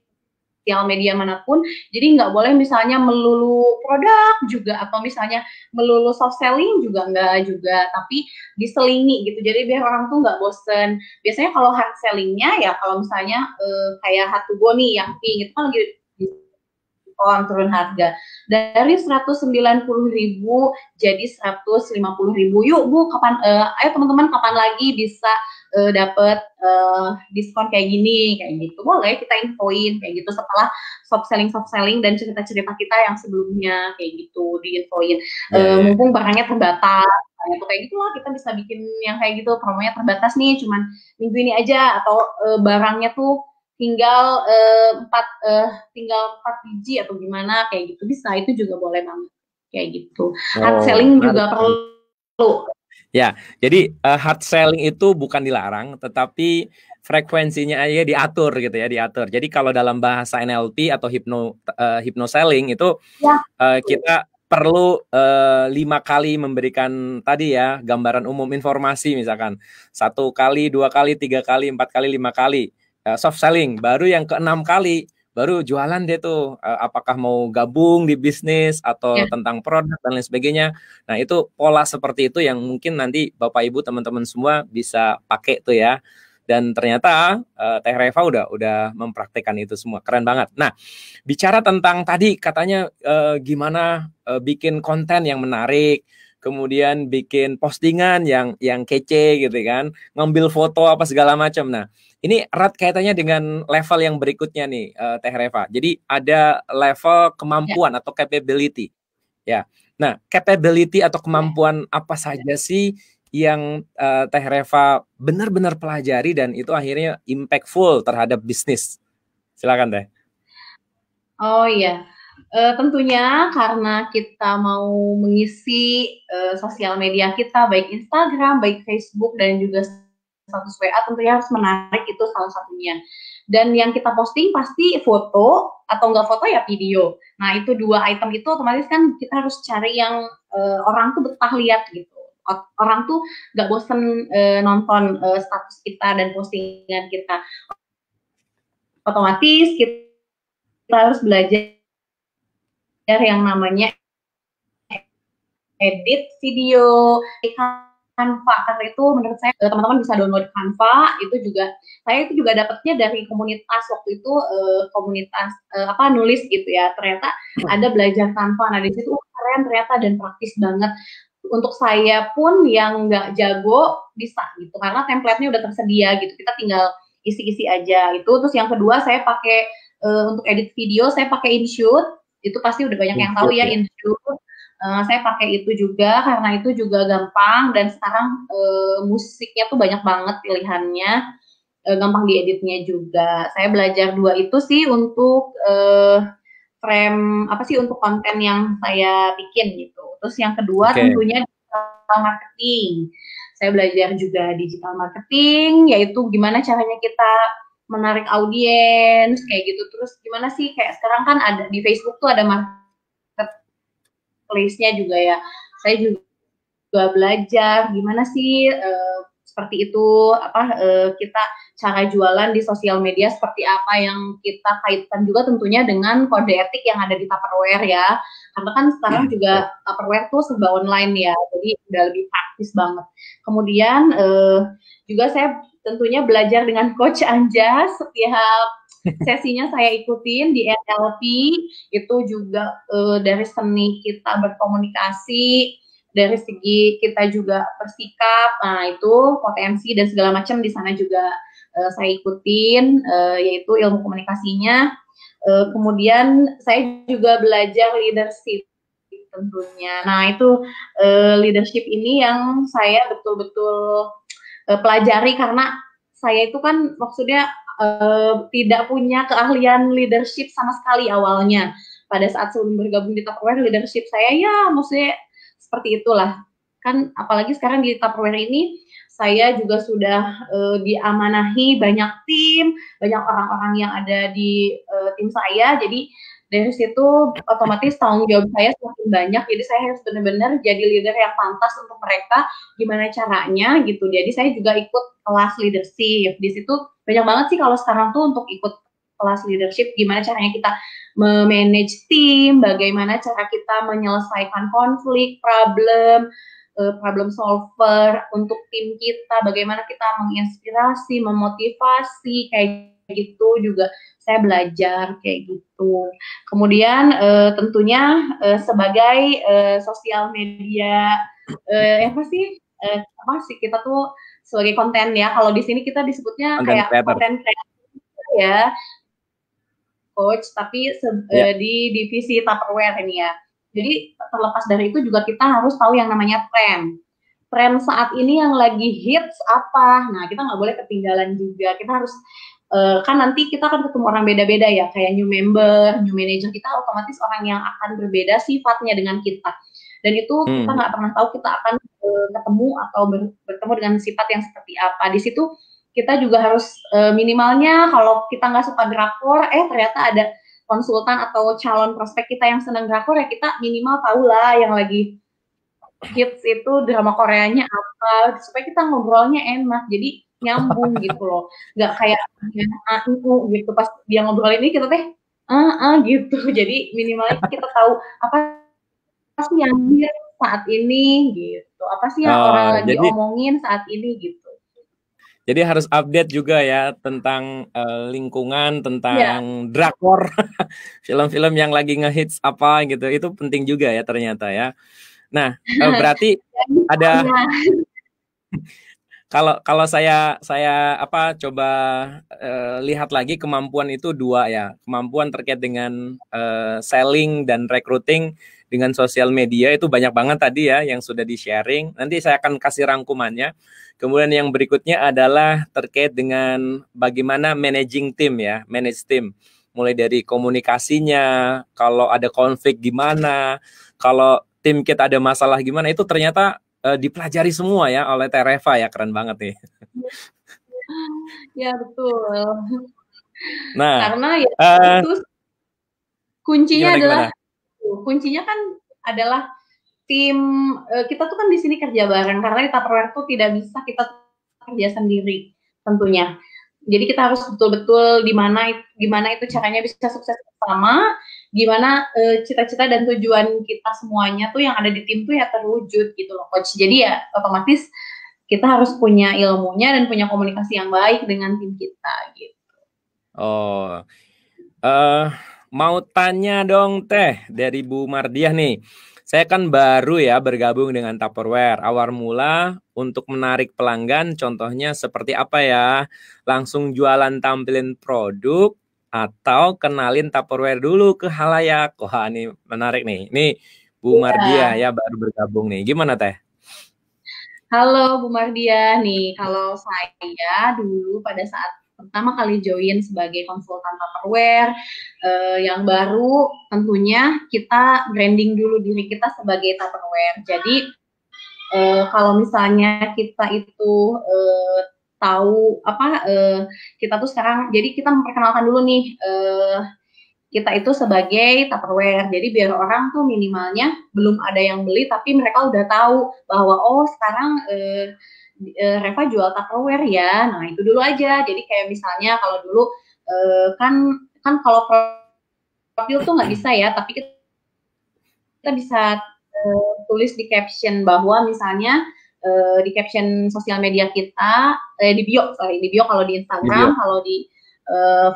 media manapun, jadi nggak boleh misalnya melulu produk juga, atau misalnya melulu soft selling juga nggak juga, tapi diselingi gitu, jadi biar orang tuh nggak bosen. Biasanya kalau hard sellingnya ya kalau misalnya kayak hard to go nih yang pink itu kan lagi turun harga dari 190.000 jadi 150.000. Yuk Bu, kapan ayo teman-teman kapan lagi bisa dapat diskon kayak gini, kayak gitu. Boleh kita infoin kayak gitu setelah soft selling dan cerita-cerita kita yang sebelumnya kayak gitu diinfoin. Mumpung barangnya terbatas, kayak gitulah kita bisa bikin yang kayak gitu, promonya terbatas nih, cuman minggu ini aja, atau barangnya tuh tinggal 4 biji atau gimana, kayak gitu bisa, itu juga boleh banget kayak gitu. Hard selling juga perlu. Ya, jadi hard selling itu bukan dilarang, tetapi frekuensinya aja diatur gitu ya, diatur. Jadi kalau dalam bahasa NLP atau hypno selling itu kita perlu 5 kali memberikan tadi ya gambaran umum informasi, misalkan 1 kali, 2 kali, 3 kali, 4 kali, 5 kali soft selling, baru yang ke-6 kali baru jualan deh tuh, apakah mau gabung di bisnis atau Ya. tentang produk dan lain sebagainya. Nah itu pola seperti itu yang mungkin nanti Bapak Ibu teman-teman semua bisa pakai tuh ya. Dan ternyata Teh Reva udah mempraktekkan itu semua, keren banget. Nah, bicara tentang tadi katanya gimana bikin konten yang menarik, kemudian bikin postingan yang kece gitu kan, ngambil foto apa segala macam. Nah, ini erat kaitannya dengan level yang berikutnya nih, Teh Reva. Jadi ada level Ya. kemampuan atau capability, ya. Nah, capability atau Ya. kemampuan apa saja sih yang Teh Reva benar-benar pelajari dan itu akhirnya impactful terhadap bisnis? Silakan Teh. Oh iya, tentunya karena kita mau mengisi sosial media kita, baik Instagram, baik Facebook, dan juga status WA, tentunya harus menarik, itu salah satunya. Dan yang kita posting pasti foto, atau enggak foto ya video. Nah itu 2 item itu otomatis kan kita harus cari yang orang tuh betah lihat gitu. Orang tuh nggak bosen nonton status kita dan postingan kita. Otomatis kita harus belajar yang namanya edit video di Canva, karena itu menurut saya teman-teman bisa download Canva. Itu juga saya itu juga dapatnya dari komunitas waktu itu, komunitas apa nulis gitu ya, ternyata ada belajar Canva. Nah di situ keren ternyata dan praktis banget untuk saya pun yang nggak jago bisa gitu, karena template-nya udah tersedia gitu, kita tinggal isi-isi aja itu. Terus yang kedua saya pakai untuk edit video saya pakai InShoot, itu pasti udah banyak yang tahu ya InShoot. Saya pakai itu juga karena itu juga gampang, dan sekarang musiknya tuh banyak banget pilihannya, gampang dieditnya juga. Saya belajar 2 itu sih untuk frame apa sih untuk konten yang saya bikin gitu. Terus yang kedua tentunya digital marketing. Saya belajar juga digital marketing, yaitu gimana caranya kita menarik audiens kayak gitu. Terus gimana sih kayak sekarang kan ada di Facebook tuh ada marketplace-nya juga ya. Saya juga belajar gimana sih seperti itu apa kita cara jualan di sosial media seperti apa, yang kita kaitkan juga tentunya dengan kode etik yang ada di Tupperware ya, karena kan sekarang juga Tupperware tuh serba online ya, jadi udah lebih praktis banget. Kemudian juga saya tentunya belajar dengan Coach Anjas, setiap sesinya saya ikutin di NLP, itu juga dari seni kita berkomunikasi, dari segi kita juga bersikap, nah itu potensi dan segala macam di sana juga saya ikutin, yaitu ilmu komunikasinya. Kemudian saya juga belajar leadership tentunya. Nah itu leadership ini yang saya betul-betul pelajari, karena saya itu kan maksudnya tidak punya keahlian leadership sama sekali awalnya. Pada saat sebelum bergabung di Tupperware, leadership saya ya maksudnya seperti itulah. Kan apalagi sekarang di Tupperware ini saya juga sudah diamanahi banyak tim, banyak orang-orang yang ada di tim saya. Jadi dari situ otomatis tanggung jawab saya semakin banyak. Jadi saya harus benar-benar jadi leader yang pantas untuk mereka. Gimana caranya gitu. Jadi saya juga ikut kelas leadership. Di situ banyak banget sih kalau sekarang tuh untuk ikut kelas leadership, gimana caranya kita memanage tim, bagaimana cara kita menyelesaikan konflik, problem solver untuk tim kita, bagaimana kita menginspirasi, memotivasi, kayak gitu juga saya belajar kayak gitu. Kemudian tentunya sebagai sosial media apa sih kita tuh sebagai konten ya, kalau di sini kita disebutnya kayak konten kreator ya, Coach, tapi di divisi Tupperware ini ya. Jadi terlepas dari itu juga kita harus tahu yang namanya tren. Tren saat ini yang lagi hits apa. Nah, kita nggak boleh ketinggalan juga. Kita harus kan nanti kita akan ketemu orang beda-beda ya, kayak new member, new manager, kita otomatis orang yang akan berbeda sifatnya dengan kita. Dan itu kita nggak pernah tahu kita akan ketemu atau bertemu dengan sifat yang seperti apa. Di situ kita juga harus minimalnya kalau kita nggak suka drakor, ternyata ada konsultan atau calon prospek kita yang senang drakor, ya kita minimal tahu lah yang lagi hits itu drama Koreanya apa, supaya kita ngobrolnya enak, jadi nyambung gitu loh, nggak kayak gitu pas dia ngobrol ini kita teh gitu, jadi minimalnya kita tahu apa sih yang hits saat ini gitu, apa sih yang orang lagi omongin saat ini gitu. Jadi harus update juga ya tentang lingkungan, tentang drakor, film-film yang lagi ngehits apa gitu, itu penting juga ya ternyata ya. Nah, berarti ada kalau saya coba lihat lagi kemampuan itu dua ya, kemampuan terkait dengan selling dan recruiting dengan sosial media itu banyak banget tadi ya yang sudah di-sharing. Nanti saya akan kasih rangkumannya. Kemudian yang berikutnya adalah terkait dengan bagaimana managing tim ya, manage tim. Mulai dari komunikasinya, kalau ada konflik gimana, kalau tim kita ada masalah gimana, itu ternyata dipelajari semua ya oleh Tereva ya, keren banget nih. Ya betul. Nah, karena ya itu kuncinya kuncinya kan adalah tim kita tuh kan di sini kerja bareng, karena di Tupperware tuh tidak bisa kita kerja sendiri tentunya. Jadi kita harus betul-betul gimana itu caranya bisa sukses bersama, gimana cita-cita dan tujuan kita semuanya tuh yang ada di tim tuh ya terwujud gitu loh coach. Jadi ya otomatis kita harus punya ilmunya dan punya komunikasi yang baik dengan tim kita gitu. Oh, mau tanya dong Teh dari Bu Mardiah nih. Saya kan baru ya bergabung dengan Tupperware. Awal mula untuk menarik pelanggan, contohnya seperti apa ya? Langsung jualan tampilin produk atau kenalin Tupperware dulu ke halayak? Wah, ini menarik nih. Ini Bu Mardiah ya baru bergabung nih. Gimana Teh? Halo Bu Mardiah nih, kalau saya dulu pada saat pertama kali join sebagai konsultan Tupperware yang baru, tentunya kita branding dulu diri kita sebagai Tupperware. Jadi kalau misalnya kita itu tahu apa kita tuh sekarang, jadi kita memperkenalkan dulu nih kita itu sebagai Tupperware. Jadi biar orang tuh minimalnya belum ada yang beli, tapi mereka udah tahu bahwa oh sekarang Reva jual Tupperware ya. Nah itu dulu aja. Jadi kayak misalnya kalau dulu kan kalau profil tuh nggak bisa ya, tapi kita bisa tulis di caption bahwa misalnya di caption sosial media kita, di bio kalau di Instagram, kalau di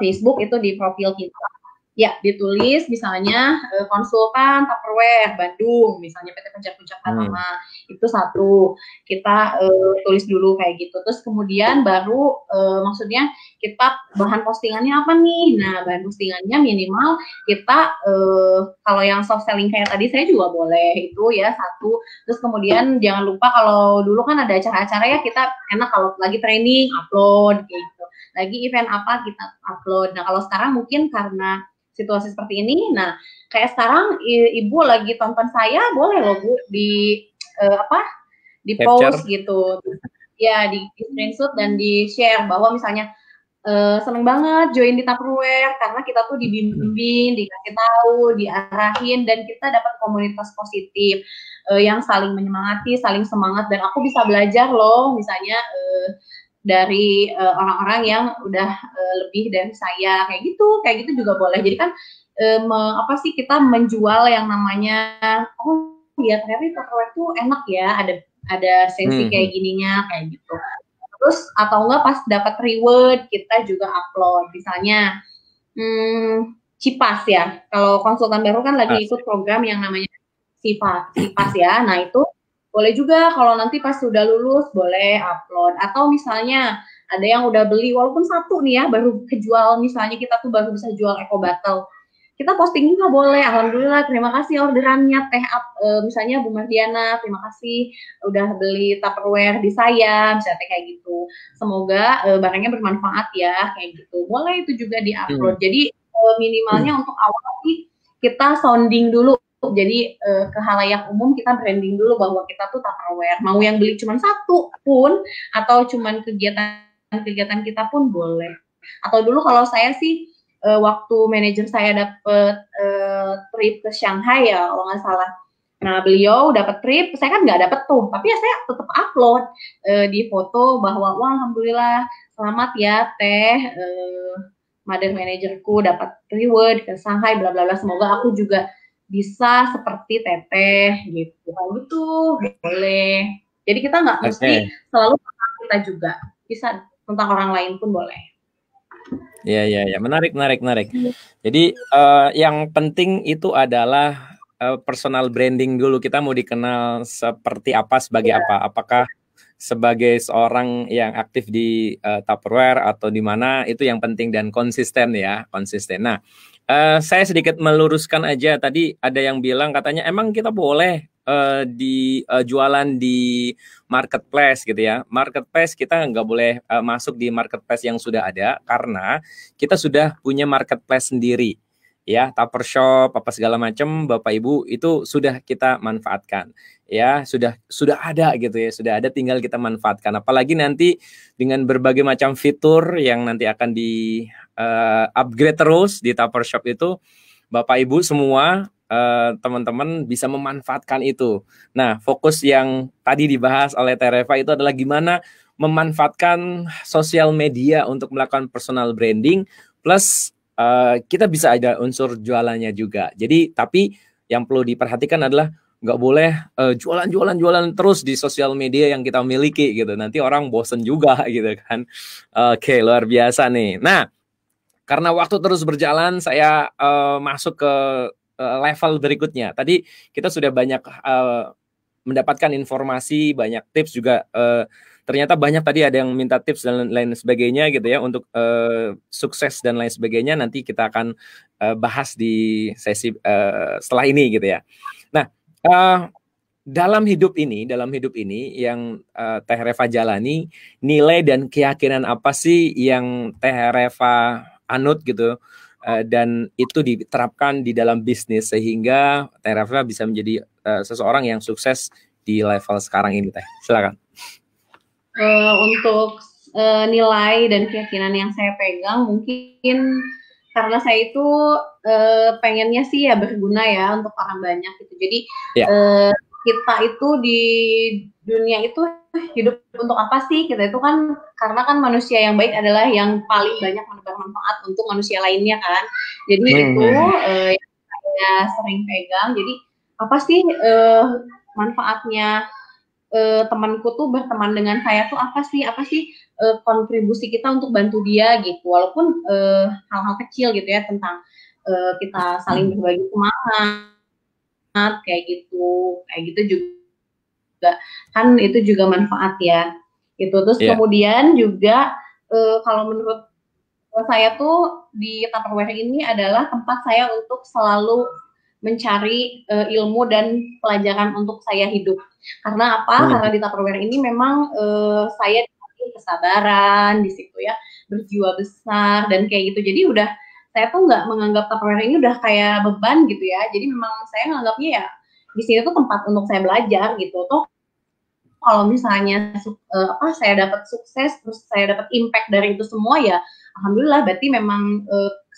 Facebook itu di profil kita. Ya, ditulis misalnya konsultan Tupperware Bandung, misalnya PT Puncak Pratama. Itu satu. Kita tulis dulu kayak gitu. Terus kemudian baru maksudnya kita bahan postingannya apa nih? Nah, bahan postingannya minimal kita kalau yang soft selling kayak tadi saya juga boleh itu ya satu. Terus kemudian jangan lupa kalau dulu kan ada acara-acara ya kita enak kalau lagi training upload gitu. Lagi event apa kita upload. Nah, kalau sekarang mungkin karena situasi seperti ini, nah kayak sekarang ibu lagi tonton saya, boleh loh Bu di di post gitu, ya di screenshot dan di share bahwa misalnya seneng banget join di Tupperware karena kita tuh dibimbing, dikasih tahu, diarahin, dan kita dapat komunitas positif yang saling menyemangati, saling semangat, dan aku bisa belajar loh misalnya dari orang-orang yang udah lebih dari saya kayak gitu juga boleh. Jadi kan kita menjual yang namanya oh ya ternyata Tupperware tuh enak ya, ada sesi kayak gininya kayak gitu. Terus atau enggak pas dapat reward kita juga upload misalnya Cipas ya, kalau konsultan baru kan lagi ikut program yang namanya Cipas ya. Nah itu boleh juga kalau nanti pas sudah lulus boleh upload, atau misalnya ada yang udah beli walaupun satu nih ya baru kejual, misalnya kita tuh baru bisa jual Eco Battle, kita posting juga boleh. Alhamdulillah terima kasih orderannya Teh misalnya Bu Mardiana, terima kasih udah beli Tupperware di saya misalnya kayak gitu, semoga barangnya bermanfaat ya kayak gitu, boleh itu juga di upload. Jadi minimalnya untuk awal sih kita sounding dulu. Jadi ke halayak umum kita branding dulu bahwa kita tuh Tupperware. Mau yang beli cuma satu pun atau cuma kegiatan kita pun boleh. Atau dulu kalau saya sih waktu manajer saya dapet trip ke Shanghai ya kalau nggak salah. Nah beliau dapat trip, saya kan nggak dapet tuh, tapi ya saya tetap upload di foto bahwa wah alhamdulillah selamat ya Teh, mother manajerku dapat reward ke Shanghai bla bla bla, semoga aku juga bisa seperti Teteh gitu. Kalau gitu boleh. Jadi kita nggak mesti selalu tentang kita juga, bisa tentang orang lain pun boleh. Ya, menarik. Jadi yang penting itu adalah personal branding dulu. Kita mau dikenal seperti apa, sebagai apa? Apakah sebagai seorang yang aktif di Tupperware atau di mana, itu yang penting dan konsisten ya, konsisten. Nah, saya sedikit meluruskan aja. Tadi ada yang bilang katanya emang kita boleh jualan di marketplace gitu ya. Marketplace kita nggak boleh masuk di marketplace yang sudah ada karena kita sudah punya marketplace sendiri ya, Tupper Shop apa segala macam, Bapak Ibu, itu sudah kita manfaatkan ya, sudah ada gitu ya, sudah ada, tinggal kita manfaatkan. Apalagi nanti dengan berbagai macam fitur yang nanti akan di upgrade terus di Tupper Shop itu, Bapak Ibu semua teman-teman bisa memanfaatkan itu. Nah, fokus yang tadi dibahas oleh Tereva itu adalah gimana memanfaatkan sosial media untuk melakukan personal branding, plus kita bisa ada unsur jualannya juga. Jadi, tapi yang perlu diperhatikan adalah nggak boleh jualan terus di sosial media yang kita miliki gitu. Nanti orang bosen juga gitu kan. Oke, luar biasa nih. Nah, karena waktu terus berjalan, saya masuk ke level berikutnya. Tadi kita sudah banyak mendapatkan informasi, banyak tips juga. Ternyata banyak tadi ada yang minta tips dan lain sebagainya gitu ya untuk sukses dan lain sebagainya. Nanti kita akan bahas di sesi setelah ini gitu ya. Nah, dalam hidup ini yang Teh Reva jalani, nilai dan keyakinan apa sih yang Teh Reva anut gitu, dan itu diterapkan di dalam bisnis sehingga Teh Reva bisa menjadi seseorang yang sukses di level sekarang ini, Teh? Silakan. Untuk nilai dan keyakinan yang saya pegang, mungkin karena saya itu pengennya sih ya berguna ya untuk orang banyak gitu. Jadi kita itu di dunia itu hidup untuk apa sih? Kita itu kan, karena kan manusia yang baik adalah yang paling banyak menebar manfaat untuk manusia lainnya kan. Jadi itu yang saya sering pegang. Jadi apa sih manfaatnya temanku tuh berteman dengan saya tuh apa sih kontribusi kita untuk bantu dia gitu, walaupun hal-hal kecil gitu ya, tentang kita saling berbagi semangat kayak gitu juga kan, itu juga manfaat ya gitu. Terus kemudian juga kalau menurut saya tuh di Tupperware ini adalah tempat saya untuk selalu mencari ilmu dan pelajaran untuk saya hidup. Karena apa? Karena di Tupperware ini memang saya dilatih kesabaran di situ ya, berjiwa besar dan kayak gitu. Jadi udah, saya tuh nggak menganggap Tupperware ini udah kayak beban gitu ya. Jadi memang saya menganggapnya ya di sini tuh tempat untuk saya belajar gitu. Tuh kalau misalnya saya dapat sukses, terus saya dapat impact dari itu semua ya, alhamdulillah, berarti memang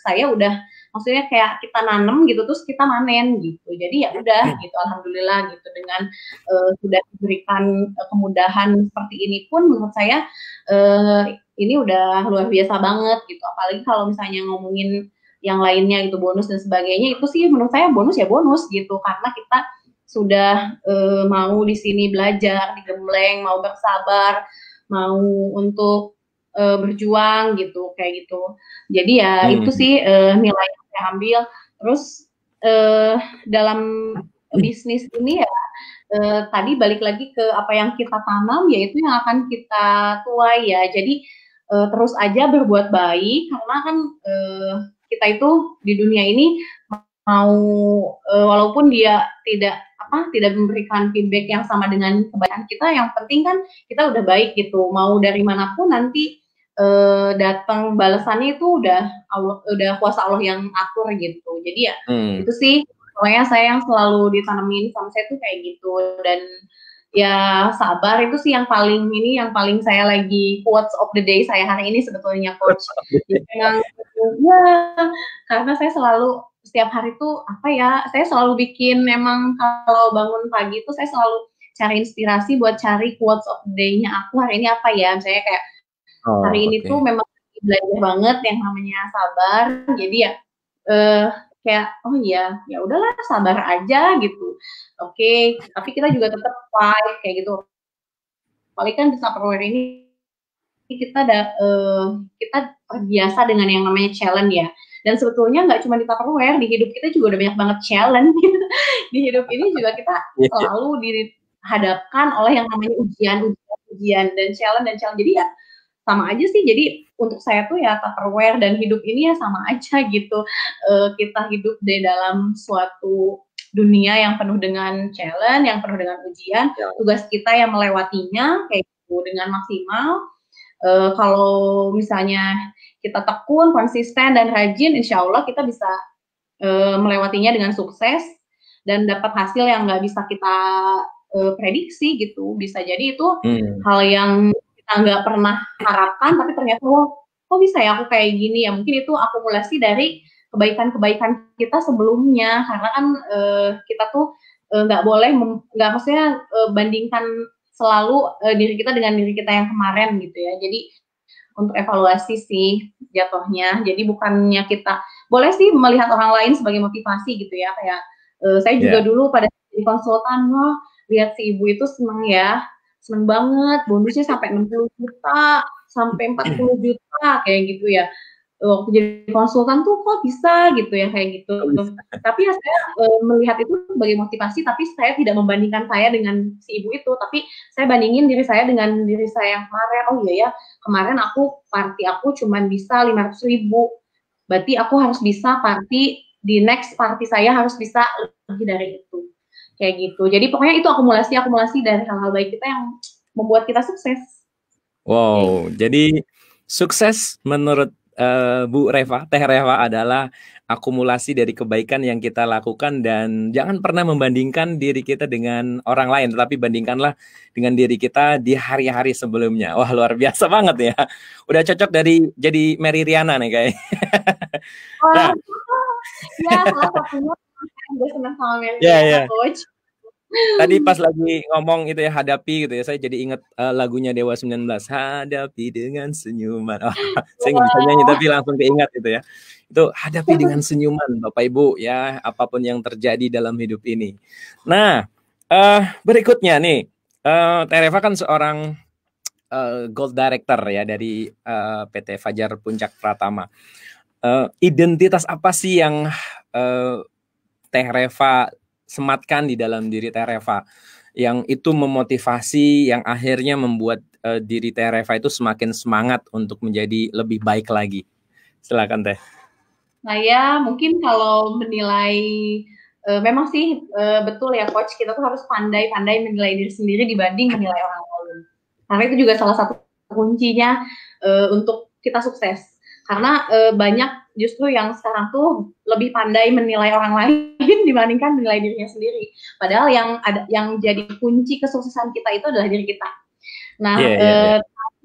saya udah, maksudnya kayak kita nanam gitu terus kita manen gitu. Jadi ya udah gitu, alhamdulillah gitu, dengan sudah diberikan kemudahan seperti ini pun menurut saya ini udah luar biasa banget gitu. Apalagi kalau misalnya ngomongin yang lainnya gitu, bonus dan sebagainya, itu sih menurut saya bonus ya bonus gitu, karena kita sudah mau di sini belajar, digembleng, mau bersabar, mau untuk berjuang gitu, kayak gitu. Jadi ya itu sih nilai yang saya ambil. Terus dalam bisnis ini ya tadi balik lagi ke apa yang kita tanam, yaitu yang akan kita tuai ya. Jadi terus aja berbuat baik, karena kan kita itu di dunia ini mau walaupun dia tidak memberikan feedback yang sama dengan kebaikan kita, yang penting kan kita udah baik gitu. Mau dari manapun nanti datang balasannya itu udah kuasa Allah yang atur gitu. Jadi ya itu sih pokoknya saya yang selalu ditanamin sama saya tuh kayak gitu. Dan ya sabar itu sih yang paling saya lagi quotes of the day saya hari ini sebetulnya coach. Jadi memang ya karena saya selalu setiap hari tuh apa ya, saya selalu bikin memang kalau bangun pagi itu saya selalu cari inspirasi buat cari quotes of the day-nya aku hari ini apa ya. Saya kayak hari ini tuh memang belajar banget yang namanya sabar. Jadi ya kayak oh iya, ya udahlah sabar aja gitu. Oke, tapi kita juga tetap fight kayak gitu. Paling kan di Tupperware ini kita kita terbiasa dengan yang namanya challenge ya. Dan sebetulnya nggak cuma di Tupperware, di hidup kita juga udah banyak banget challenge. Di hidup ini juga kita selalu dihadapkan oleh yang namanya ujian dan challenge. Jadi ya sama aja sih. Jadi untuk saya tuh ya Tupperware dan hidup ini ya sama aja gitu. Kita hidup di dalam suatu dunia yang penuh dengan challenge, yang penuh dengan ujian. Tugas kita yang melewatinya kayak gitu dengan maksimal. Kalau misalnya kita tekun, konsisten dan rajin, insya Allah kita bisa melewatinya dengan sukses dan dapat hasil yang nggak bisa kita prediksi gitu. Bisa jadi itu hal yang kita nggak pernah harapkan, tapi ternyata kok bisa ya aku kayak gini ya. Mungkin itu akumulasi dari kebaikan-kebaikan kita sebelumnya, karena kan kita tuh nggak boleh, nggak maksudnya bandingkan selalu diri kita dengan diri kita yang kemarin gitu ya. Jadi untuk evaluasi sih jatuhnya. Jadi bukannya kita boleh sih melihat orang lain sebagai motivasi gitu ya. Kayak saya juga dulu pada di konsultan, wah lihat si ibu itu seneng banget, bonusnya sampai 60 juta, sampai 40 juta kayak gitu ya. Waktu jadi konsultan tuh kok bisa gitu ya kayak gitu. Tapi ya saya melihat itu sebagai motivasi, tapi saya tidak membandingkan saya dengan si ibu itu, tapi saya bandingin diri saya dengan diri saya yang kemarin. Oh iya ya, kemarin party aku cuman bisa 500.000, berarti aku harus bisa party di next party saya harus bisa lebih dari itu. Kayak gitu. Jadi pokoknya itu akumulasi dari hal-hal baik kita yang membuat kita sukses. Wow, jadi sukses menurut Bu Reva, Teh Reva adalah akumulasi dari kebaikan yang kita lakukan, dan jangan pernah membandingkan diri kita dengan orang lain, tetapi bandingkanlah dengan diri kita di hari-hari sebelumnya. Wah, luar biasa banget ya. Udah cocok jadi Mary Riana nih kayak. Nah, ya salah satunya gue senang sama Mary Riana, Coach. Tadi pas lagi ngomong itu ya, hadapi gitu ya, saya jadi inget lagunya Dewa 19, hadapi dengan senyuman. Saya nggak bisa nyanyi tapi langsung keingat gitu ya. Itu hadapi dengan senyuman Bapak Ibu ya, apapun yang terjadi dalam hidup ini. Nah, berikutnya nih, Teh Reva kan seorang Gold Director ya dari PT Fajar Puncak Pratama. Identitas apa sih yang Teh Reva sematkan di dalam diri Teh Reva yang itu memotivasi, yang akhirnya membuat diri Teh Reva itu semakin semangat untuk menjadi lebih baik lagi? Silakan Teh. Saya mungkin kalau menilai, memang sih betul ya Coach, kita tuh harus pandai-pandai menilai diri sendiri dibanding menilai orang lain. Karena itu juga salah satu kuncinya untuk kita sukses. Karena banyak justru yang sekarang tuh lebih pandai menilai orang lain dibandingkan menilai dirinya sendiri. Padahal yang jadi kunci kesuksesan kita itu adalah diri kita. Nah,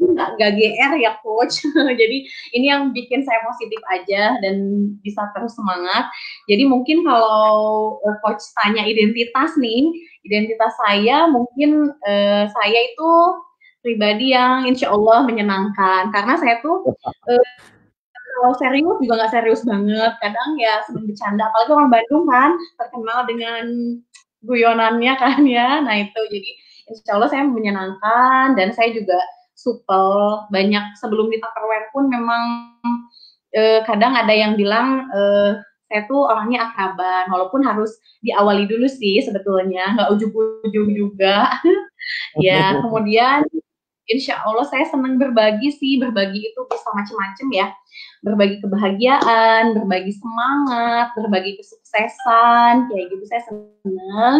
nggak GR ya Coach. Jadi ini yang bikin saya positif aja dan bisa terus semangat. Jadi mungkin kalau Coach tanya identitas nih, identitas saya mungkin saya itu pribadi yang insya Allah menyenangkan. Karena saya tuh kalau serius juga nggak serius banget. Kadang ya seneng bercanda. Apalagi orang Bandung kan terkenal dengan guyonannya kan ya. Nah itu jadi insya Allah saya menyenangkan dan saya juga supel. Banyak sebelum di Tupperware pun memang kadang ada yang bilang saya tuh orangnya akraban, walaupun harus diawali dulu sih sebetulnya, nggak ujug-ujug juga. Ya, kemudian insya Allah saya senang berbagi sih, berbagi itu bisa macam-macam ya. Berbagi kebahagiaan, berbagi semangat, berbagi kesuksesan, kayak gitu saya senang.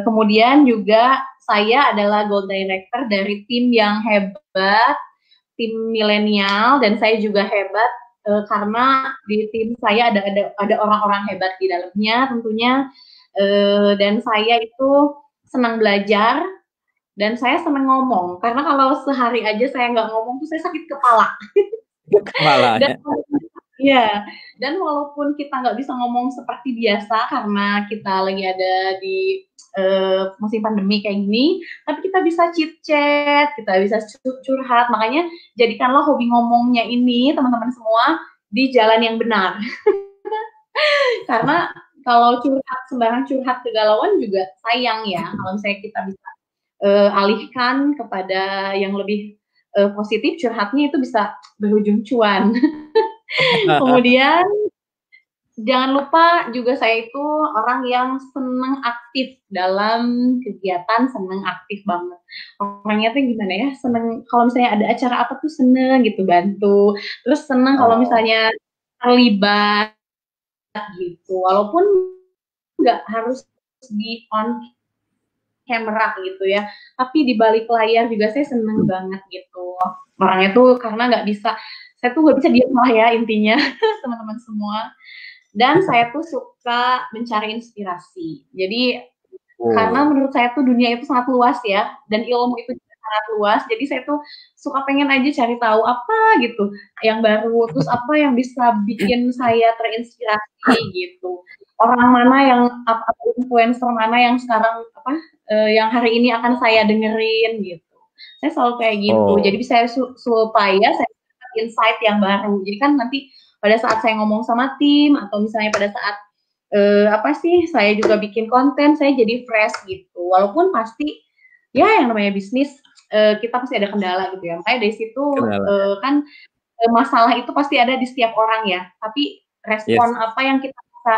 Kemudian juga saya adalah Gold Director dari tim yang hebat, tim milenial, dan saya juga hebat karena di tim saya ada orang-orang hebat di dalamnya tentunya, dan saya itu senang belajar, Dan saya seneng ngomong, karena kalau sehari aja saya nggak ngomong tuh saya sakit kepala. Kepala Dan ya. ya, dan walaupun kita nggak bisa ngomong seperti biasa karena kita lagi ada di musim pandemi kayak gini, tapi kita bisa chit chat, kita bisa curhat. Makanya jadikanlah hobi ngomongnya ini teman-teman semua di jalan yang benar. Karena kalau curhat sembarang curhat kegalauan juga sayang ya. Kalau misalnya kita bisa alihkan kepada yang lebih positif, curhatnya itu bisa berujung cuan. Kemudian jangan lupa juga saya itu orang yang seneng aktif dalam kegiatan, seneng aktif banget. Orangnya tuh gimana ya, seneng kalau misalnya ada acara apa tuh seneng gitu bantu. Terus seneng kalau Oh, misalnya terlibat gitu. Walaupun nggak harus di on camera gitu ya, tapi di balik layar juga saya seneng banget gitu. Orangnya tuh karena nggak bisa, saya tuh nggak bisa diem lah ya intinya teman-teman semua. Dan saya tuh suka mencari inspirasi. Jadi karena oh, menurut saya tuh dunia itu sangat luas ya, dan ilmu itu juga sangat luas. Jadi saya tuh suka pengen aja cari tahu apa gitu yang baru, terus apa yang bisa bikin saya terinspirasi gitu. Orang mana yang apa influencer mana yang sekarang apa yang hari ini akan saya dengerin gitu. Saya selalu kayak gitu. Jadi oh, bisa supaya saya dapat insight yang baru. Jadi kan nanti pada saat saya ngomong sama tim atau misalnya pada saat apa sih saya juga bikin konten saya jadi fresh gitu walaupun pasti ya yang namanya bisnis kita pasti ada kendala gitu ya makanya dari situ kendala. kan masalah itu pasti ada di setiap orang ya tapi Yes. respon apa yang kita bisa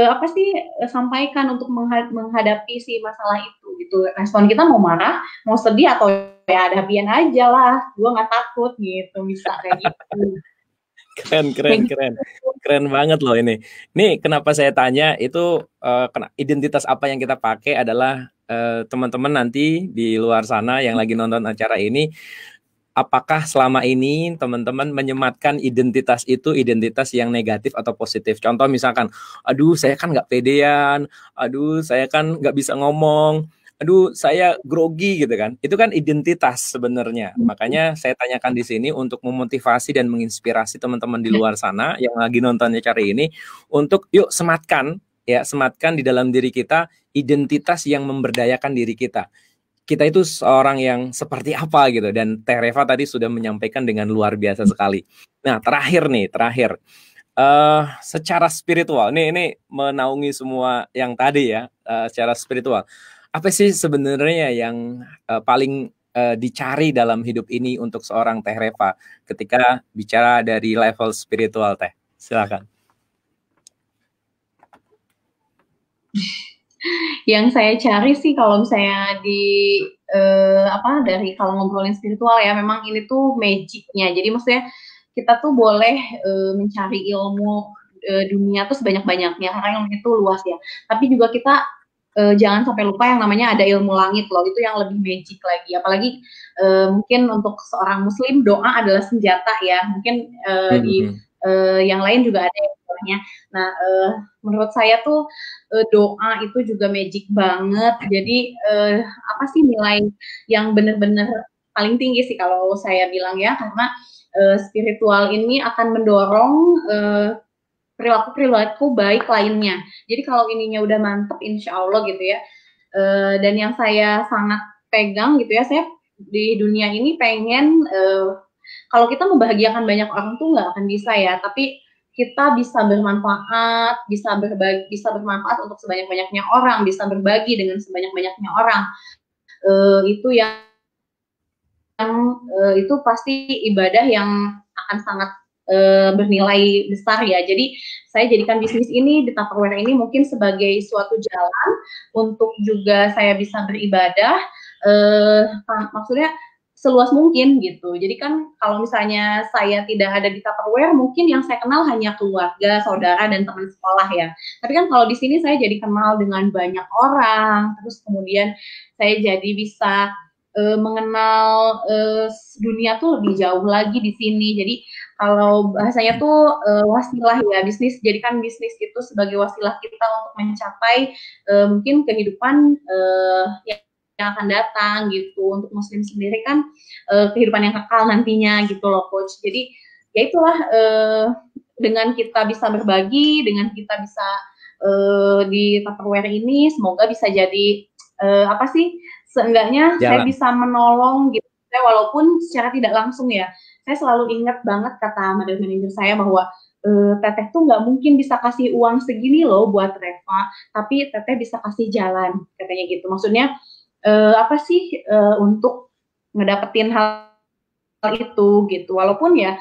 apa sih sampaikan untuk menghadapi si masalah itu gitu respon kita mau marah mau sedih atau ya hadapian aja lah gue nggak takut gitu bisa kayak gitu Keren, kayak keren, keren. gitu. Keren banget loh ini. Ini kenapa saya tanya itu identitas apa yang kita pakai adalah teman-teman nanti di luar sana yang lagi nonton acara ini, apakah selama ini teman-teman menyematkan identitas itu identitas yang negatif atau positif? Contoh misalkan, aduh saya kan nggak pedean, aduh saya kan nggak bisa ngomong, aduh saya grogi gitu kan. Itu kan identitas sebenarnya. Makanya saya tanyakan di sini untuk memotivasi dan menginspirasi teman-teman di luar sana yang lagi nonton acara ini untuk yuk sematkan ya, sematkan di dalam diri kita identitas yang memberdayakan diri kita. Kita itu seorang yang seperti apa gitu, dan Teh Reva tadi sudah menyampaikan dengan luar biasa sekali. Nah, terakhir nih, terakhir secara spiritual ini menaungi semua yang tadi ya, secara spiritual. Apa sih sebenarnya yang paling dicari dalam hidup ini untuk seorang Teh Reva ketika bicara dari level spiritual, Teh? Silakan. Yang saya cari sih kalau misalnya di apa dari kalau ngobrolin spiritual ya memang ini tuh magicnya jadi maksudnya kita tuh boleh mencari ilmu dunia tuh sebanyak-banyaknya karena ilmu itu luas ya tapi juga kita jangan sampai lupa yang namanya ada ilmu langit loh itu yang lebih magic lagi apalagi mungkin untuk seorang muslim doa adalah senjata ya mungkin di Hmm. yang lain juga ada yang doanya nah menurut saya tuh doa itu juga magic banget. Jadi apa sih nilai yang benar-benar paling tinggi sih kalau saya bilang ya karena spiritual ini akan mendorong perilaku baik lainnya. Jadi kalau ininya udah mantep, insya Allah gitu ya. Dan yang saya sangat pegang gitu ya, saya di dunia ini pengen kalau kita membahagiakan banyak orang tuh nggak akan bisa ya, tapi kita bisa bermanfaat, bisa berbagi, bisa bermanfaat untuk sebanyak-banyaknya orang, bisa berbagi dengan sebanyak-banyaknya orang. Itu yang itu pasti ibadah yang akan sangat bernilai besar ya. Jadi saya jadikan bisnis ini di Tupperware ini mungkin sebagai suatu jalan untuk juga saya bisa beribadah. Maksudnya seluas mungkin gitu. Jadi kan kalau misalnya saya tidak ada di Tupperware, mungkin yang saya kenal hanya keluarga, saudara, dan teman sekolah ya. Tapi kan kalau di sini saya jadi kenal dengan banyak orang, terus kemudian saya jadi bisa mengenal dunia tuh lebih jauh lagi di sini. Jadi kalau bahasanya tuh wasilah ya bisnis. Jadikan bisnis itu sebagai wasilah kita untuk mencapai mungkin kehidupan yang akan datang gitu. Untuk muslim sendiri kan kehidupan yang kekal nantinya gitu loh coach. Jadi ya itulah dengan kita bisa berbagi, dengan kita bisa di Tupperware ini semoga bisa jadi apa sih, seenggaknya saya bisa menolong gitu. Walaupun secara tidak langsung ya, saya selalu ingat banget kata mother manager saya bahwa Teteh tuh nggak mungkin bisa kasih uang segini loh buat Reva, tapi Teteh bisa kasih jalan, katanya gitu. Maksudnya apa sih untuk ngedapetin hal itu gitu. Walaupun ya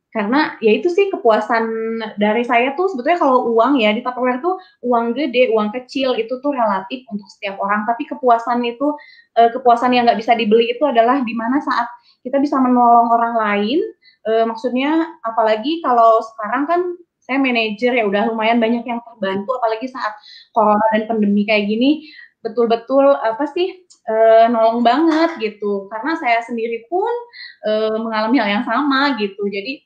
karena ya itu sih kepuasan dari saya tuh sebetulnya kalau uang ya di Tupperware tuh uang gede, uang kecil itu tuh relatif untuk setiap orang. Tapi kepuasan itu kepuasan yang nggak bisa dibeli itu adalah di mana saat kita bisa menolong orang lain. Maksudnya apalagi kalau sekarang kan saya manajer ya udah lumayan banyak yang terbantu apalagi saat corona dan pandemi kayak gini betul-betul apa sih nolong banget gitu karena saya sendiri pun mengalami hal yang sama gitu jadi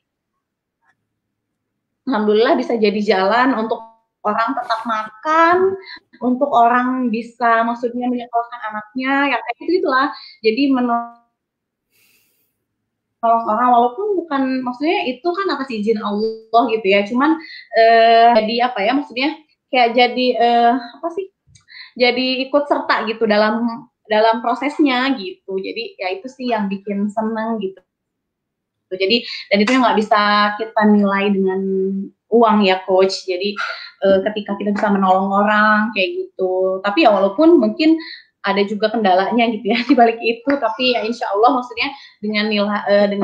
alhamdulillah bisa jadi jalan untuk orang tetap makan, untuk orang bisa maksudnya menyekolahkan anaknya, ya kayak gitu itulah. Jadi menolong orang walaupun bukan maksudnya itu kan atas izin Allah gitu ya. Cuman jadi apa ya maksudnya kayak jadi apa sih? Jadi ikut serta gitu dalam prosesnya gitu. Jadi ya itu sih yang bikin seneng gitu. Jadi dan itu yang nggak bisa kita nilai dengan uang ya coach. Jadi ketika kita bisa menolong orang kayak gitu. Tapi ya walaupun mungkin ada juga kendalanya gitu ya di balik itu. Tapi ya insya Allah maksudnya dengan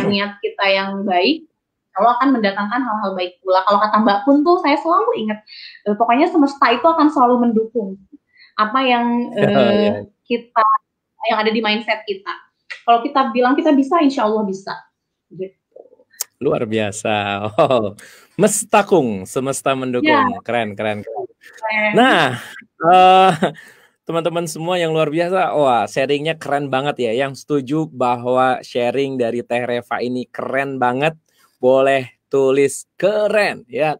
niat kita yang baik, Allah akan mendatangkan hal-hal baik pula. Kalau kata Mbak Pun tuh saya selalu ingat, pokoknya semesta itu akan selalu mendukung apa yang kita yang ada di mindset kita. Kalau kita bilang kita bisa, insya Allah bisa. Gitu. Luar biasa. Oh, mestakung, semesta mendukung. Ya. Keren. Nah, teman-teman semua yang luar biasa, wah sharingnya keren banget ya. Yang setuju bahwa sharing dari Teh Reva ini keren banget, boleh tulis keren ya.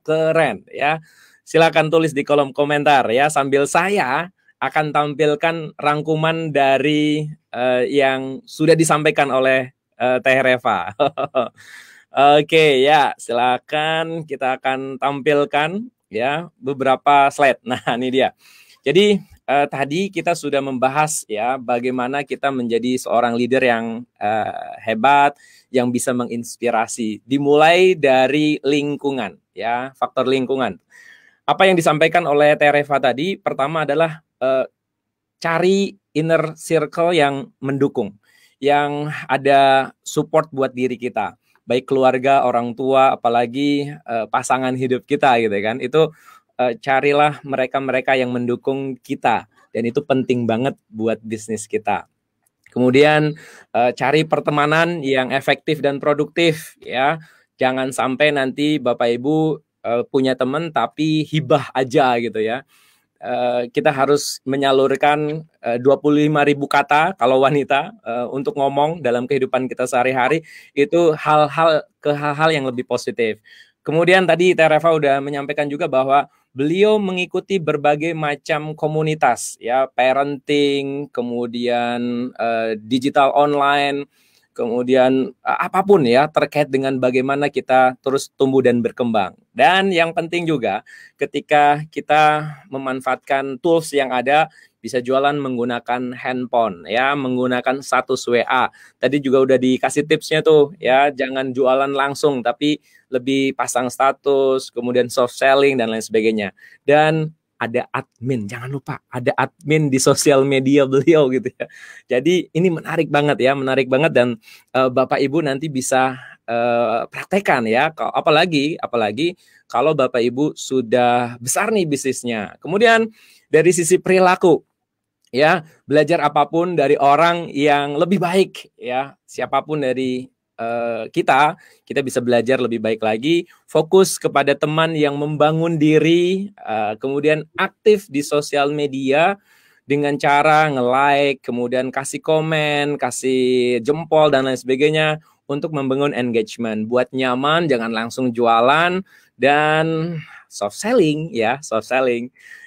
Silakan tulis di kolom komentar ya. Sambil saya akan tampilkan rangkuman dari yang sudah disampaikan oleh Teh Reva. Oke ya, silakan kita akan tampilkan ya beberapa slide. Nah, ini dia. Jadi tadi kita sudah membahas ya bagaimana kita menjadi seorang leader yang hebat, yang bisa menginspirasi. Dimulai dari lingkungan ya, faktor lingkungan. Apa yang disampaikan oleh Teh Reva tadi, pertama adalah cari inner circle yang mendukung, yang ada support buat diri kita. Baik keluarga, orang tua, apalagi pasangan hidup kita gitu kan. Itu carilah mereka-mereka yang mendukung kita dan itu penting banget buat bisnis kita. Kemudian cari pertemanan yang efektif dan produktif ya. Jangan sampai nanti Bapak Ibu punya teman tapi hibah aja gitu ya. Kita harus menyalurkan 25.000 kata kalau wanita untuk ngomong dalam kehidupan kita sehari-hari itu hal-hal yang lebih positif. Kemudian tadi Teh Reva udah menyampaikan juga bahwa beliau mengikuti berbagai macam komunitas ya, parenting, kemudian digital online, kemudian apapun ya terkait dengan bagaimana kita terus tumbuh dan berkembang. Dan yang penting juga ketika kita memanfaatkan tools yang ada, bisa jualan menggunakan handphone ya, menggunakan status WA. Tadi juga udah dikasih tipsnya tuh ya, jangan jualan langsung tapi lebih pasang status, kemudian soft selling dan lain sebagainya. Dan ada admin, jangan lupa ada admin di sosial media beliau gitu ya. Jadi ini menarik banget dan Bapak Ibu nanti bisa praktekkan ya. Apalagi kalau Bapak Ibu sudah besar nih bisnisnya. Kemudian dari sisi perilaku ya, belajar apapun dari orang yang lebih baik ya, siapapun dari kita bisa belajar lebih baik lagi, fokus kepada teman yang membangun diri, kemudian aktif di sosial media dengan cara nge-like, kemudian kasih komen, kasih jempol dan lain sebagainya untuk membangun engagement, buat nyaman, jangan langsung jualan dan soft selling ya,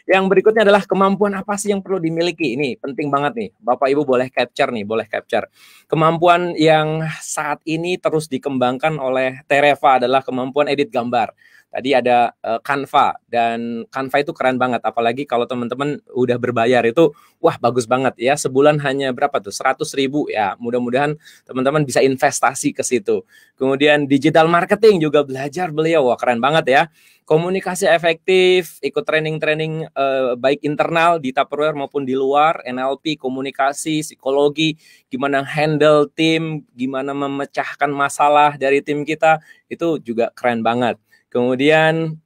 Yang berikutnya adalah kemampuan apa sih yang perlu dimiliki. Ini penting banget nih. Bapak Ibu boleh capture nih, boleh capture. Kemampuan yang saat ini terus dikembangkan oleh Tereva adalah kemampuan edit gambar. Tadi ada Canva, dan Canva itu keren banget, apalagi kalau teman-teman udah berbayar itu, wah bagus banget ya. Sebulan hanya berapa tuh? 100.000 ya. Mudah-mudahan teman-teman bisa investasi ke situ. Kemudian digital marketing juga belajar beliau, wah keren banget ya. Komunikasi efektif, ikut training-training baik internal di Tupperware maupun di luar, NLP, komunikasi, psikologi, gimana handle tim, gimana memecahkan masalah dari tim kita, itu juga keren banget. Kemudian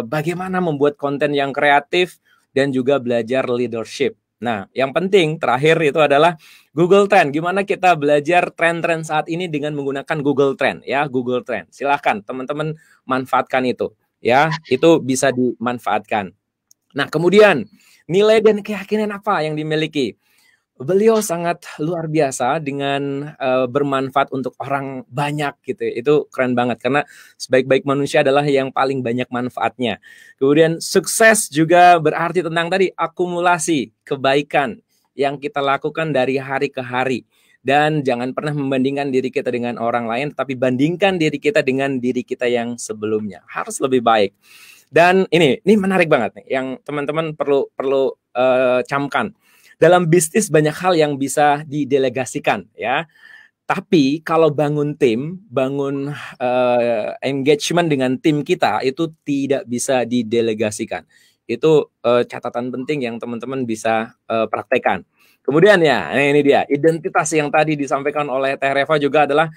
bagaimana membuat konten yang kreatif dan juga belajar leadership. Nah, yang penting terakhir itu adalah Google Trend. Gimana kita belajar tren-tren saat ini dengan menggunakan Google Trend ya, Google Trend. Silahkan teman-teman manfaatkan itu ya, itu bisa dimanfaatkan. Nah, kemudian nilai dan keyakinan apa yang dimiliki? Beliau sangat luar biasa dengan bermanfaat untuk orang banyak gitu. Itu keren banget karena sebaik-baik manusia adalah yang paling banyak manfaatnya. Kemudian sukses juga berarti tentang tadi akumulasi kebaikan yang kita lakukan dari hari ke hari. Dan jangan pernah membandingkan diri kita dengan orang lain, tapi bandingkan diri kita dengan diri kita yang sebelumnya. Harus lebih baik. Dan ini menarik banget nih, yang teman-teman perlu camkan. Dalam bisnis banyak hal yang bisa didelegasikan ya. Tapi kalau bangun tim, bangun engagement dengan tim kita itu tidak bisa didelegasikan. Itu catatan penting yang teman-teman bisa praktekkan. Kemudian ya, ini dia identitas yang tadi disampaikan oleh Teh Reva juga adalah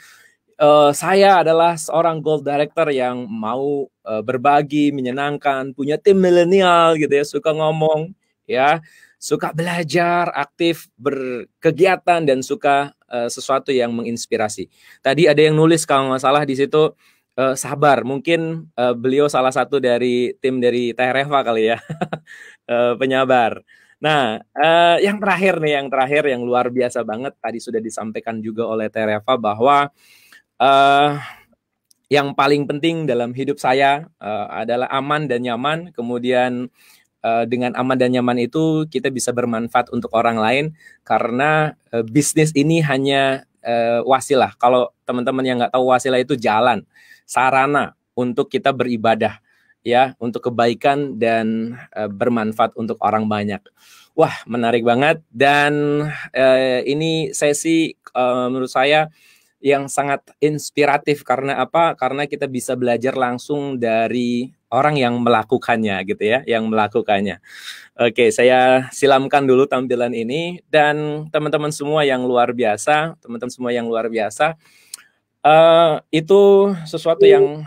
saya adalah seorang gold director yang mau berbagi, menyenangkan, punya tim milenial gitu ya, suka ngomong ya, suka belajar, aktif berkegiatan, dan suka sesuatu yang menginspirasi. Tadi ada yang nulis kalau nggak salah di situ sabar. Mungkin beliau salah satu dari tim dari Teh Reva kali ya, penyabar. Nah, yang terakhir nih, yang luar biasa banget tadi sudah disampaikan juga oleh Teh Reva bahwa yang paling penting dalam hidup saya adalah aman dan nyaman. Kemudian dengan aman dan nyaman itu kita bisa bermanfaat untuk orang lain, karena bisnis ini hanya wasilah. Kalau teman-teman yang nggak tahu, wasilah itu jalan, sarana untuk kita beribadah ya, untuk kebaikan dan bermanfaat untuk orang banyak. Wah, menarik banget. Dan ini sesi menurut saya yang sangat inspiratif. Karena apa? Karena kita bisa belajar langsung dari orang yang melakukannya gitu ya, yang melakukannya. Oke, saya silamkan dulu tampilan ini. Dan teman-teman semua yang luar biasa, itu sesuatu yang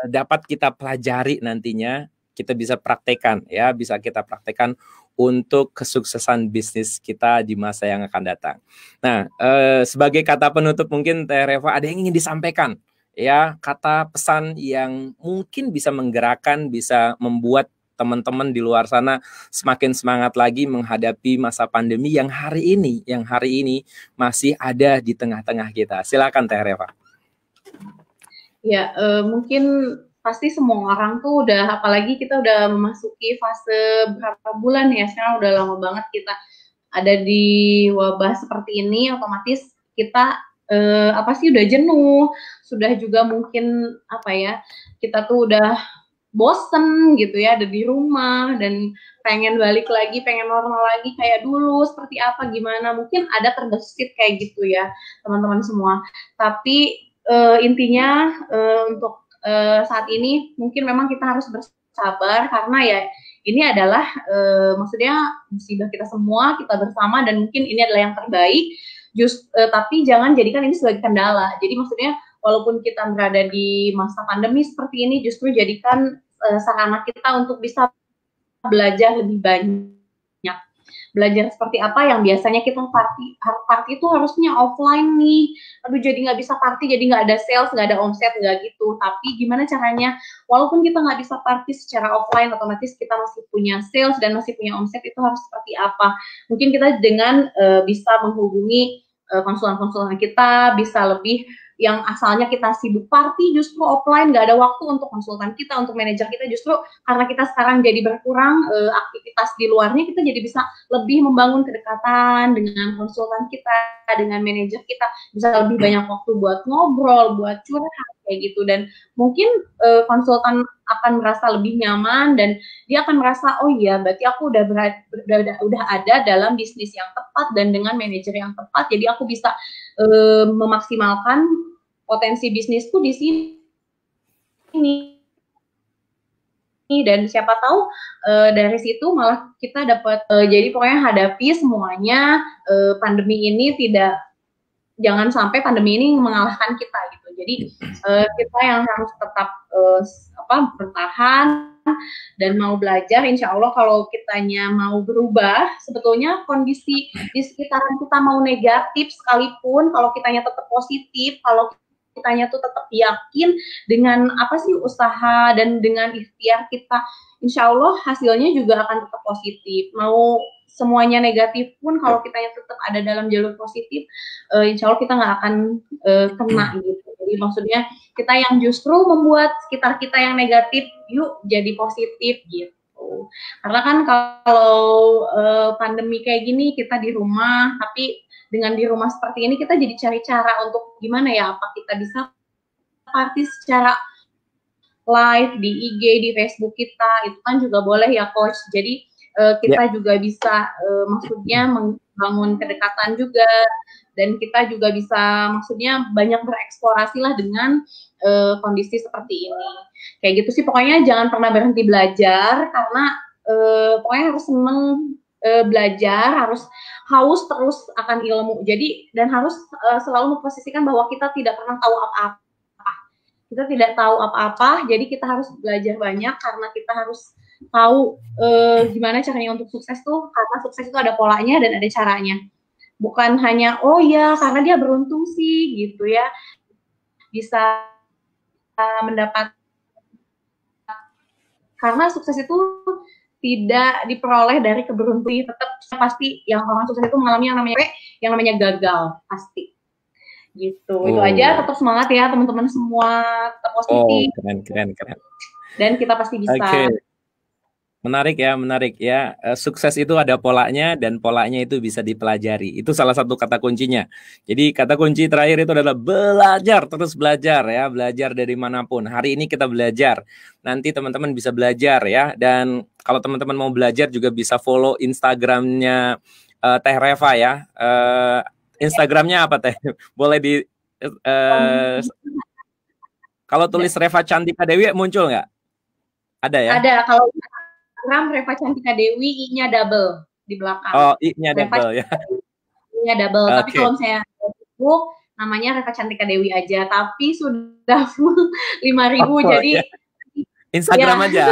dapat kita pelajari nantinya, kita bisa praktekkan ya, bisa kita praktekkan untuk kesuksesan bisnis kita di masa yang akan datang. Nah, sebagai kata penutup mungkin Teh Reva ada yang ingin disampaikan ya, kata pesan yang mungkin bisa menggerakkan, bisa membuat teman-teman di luar sana semakin semangat lagi menghadapi masa pandemi yang hari ini masih ada di tengah-tengah kita. Silakan Teh Reva. Ya, mungkin pasti semua orang tuh udah, apalagi kita udah memasuki fase berapa bulan ya, sekarang udah lama banget kita ada di wabah seperti ini, otomatis kita udah jenuh, sudah juga mungkin kita tuh udah bosen gitu ya, ada di rumah dan pengen balik lagi, pengen normal lagi kayak dulu, seperti apa, gimana, mungkin ada terbesit kayak gitu ya teman-teman semua. Tapi intinya untuk saat ini mungkin memang kita harus bersabar, karena ya ini adalah maksudnya musibah kita semua, kita bersama, dan mungkin ini adalah yang terbaik. Tapi jangan jadikan ini sebagai kendala. Jadi maksudnya walaupun kita berada di masa pandemi seperti ini, justru jadikan sarana kita untuk bisa belajar lebih banyak. Belajar seperti apa yang biasanya kita party itu harusnya offline nih. Aduh, jadi nggak bisa party, jadi nggak ada sales, nggak ada omset, nggak gitu. Tapi gimana caranya, walaupun kita nggak bisa party secara offline, otomatis kita masih punya sales dan masih punya omset, itu harus seperti apa. Mungkin kita dengan bisa menghubungi konsulen-konsulen kita, bisa lebih yang asalnya kita sibuk party justru offline, nggak ada waktu untuk konsultan kita, untuk manajer kita, justru karena kita sekarang jadi berkurang aktivitas di luarnya, kita jadi bisa lebih membangun kedekatan dengan konsultan kita, dengan manajer kita, bisa lebih banyak waktu buat ngobrol, buat curhat kayak gitu. Dan mungkin konsultan akan merasa lebih nyaman dan dia akan merasa, oh iya berarti aku udah ada dalam bisnis yang tepat dan dengan manajer yang tepat, jadi aku bisa memaksimalkan potensi bisnisku di sini. Dan siapa tahu dari situ malah kita dapat jadi pokoknya hadapi semuanya, pandemi ini jangan sampai pandemi ini mengalahkan kita gitu. Jadi kita yang harus tetap bertahan dan mau belajar. Insya Allah kalau kitanya mau berubah, sebetulnya kondisi di sekitaran kita mau negatif sekalipun, kalau kitanya tetap positif, kalau kitanya tuh tetap yakin dengan apa sih usaha dan dengan ikhtiar kita, insya Allah hasilnya juga akan tetap positif. Mau semuanya negatif pun kalau kitanya tetap ada dalam jalur positif, insya Allah kita nggak akan kena gitu. Jadi maksudnya kita yang justru membuat sekitar kita yang negatif, yuk jadi positif gitu. Karena kan kalau pandemi kayak gini kita di rumah, tapi dengan di rumah seperti ini kita jadi cari cara untuk gimana ya, apa kita bisa party secara live di IG, di Facebook kita, itu kan juga boleh ya Coach. Jadi kita juga bisa maksudnya membangun kedekatan juga, dan kita juga bisa maksudnya banyak bereksplorasi lah dengan kondisi seperti ini. Kayak gitu sih, pokoknya jangan pernah berhenti belajar, karena pokoknya harus seneng belajar, harus haus terus akan ilmu. Jadi dan harus selalu memposisikan bahwa kita tidak pernah tahu apa-apa. Kita tidak tahu apa-apa, jadi kita harus belajar banyak karena kita harus tahu gimana caranya untuk sukses tuh, karena sukses itu ada polanya dan ada caranya. Bukan hanya oh ya karena dia beruntung sih gitu ya, bisa mendapat, karena sukses itu tidak diperoleh dari keberuntungan, tetap pasti yang orang sukses itu mengalami yang namanya gagal pasti. Gitu. Itu aja, tetap semangat ya teman-teman semua, tetap positif. Keren. Dan kita pasti bisa. Menarik ya. Sukses itu ada polanya dan polanya itu bisa dipelajari. Itu salah satu kata kuncinya. Jadi kata kunci terakhir itu adalah belajar, terus belajar ya, belajar dari manapun. Hari ini kita belajar, nanti teman-teman bisa belajar ya. Dan kalau teman-teman mau belajar juga bisa follow Instagramnya Teh Reva ya. Instagramnya apa Teh? Boleh di kalau tulis Reva Cantika Dewi muncul nggak? Ada ya? Ada. Kalau Instagram Reva Cantika Dewi, I-nya double di belakang. Oh, I-nya double ya. I-nya double. Okay. Tapi kalau misalnya Facebook namanya Reva Cantika Dewi aja, tapi sudah full 5.000 jadi ya. Instagram ya, aja.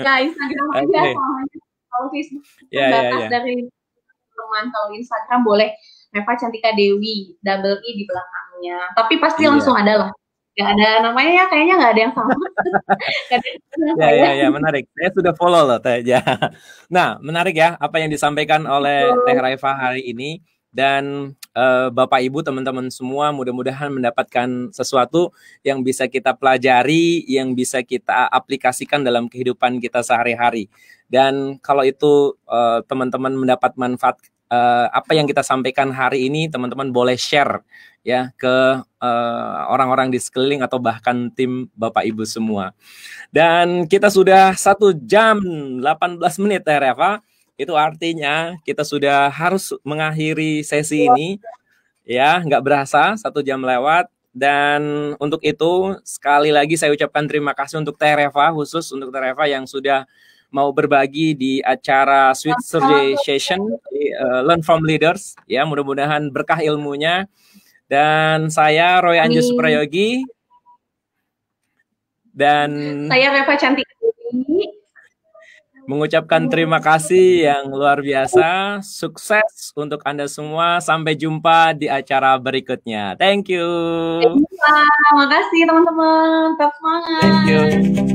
Ya Instagram aja. Kalau Facebook batas dari teman. Kalau Instagram boleh Reva Cantika Dewi, double I di belakangnya. Tapi pasti langsung ada lah. Gak ada namanya ya, kayaknya gak ada yang sama. Ya, menarik. Saya sudah follow loh Teh. Nah, menarik ya apa yang disampaikan oleh Teh Reva hari ini. Dan Bapak Ibu, teman-teman semua, mudah-mudahan mendapatkan sesuatu yang bisa kita pelajari, yang bisa kita aplikasikan dalam kehidupan kita sehari-hari. Dan kalau itu teman-teman mendapat manfaat apa yang kita sampaikan hari ini, teman-teman boleh share ya ke orang-orang di sekeliling atau bahkan tim Bapak Ibu semua. Dan kita sudah 1 jam 18 menit ya Reva. Itu artinya kita sudah harus mengakhiri sesi ini ya, nggak berasa 1 jam lewat. Dan untuk itu sekali lagi saya ucapkan terima kasih untuk Teh Reva, khusus untuk Teh Reva yang sudah mau berbagi di acara Sweet Survey Session Learn from Leaders ya, mudah-mudahan berkah ilmunya. Dan saya Roy Anjus Prayogi dan saya Reva Cantika Dewi mengucapkan terima kasih yang luar biasa. Sukses untuk Anda semua. Sampai jumpa di acara berikutnya. Thank you. Terima kasih teman-teman. Tetap semangat. Thank you.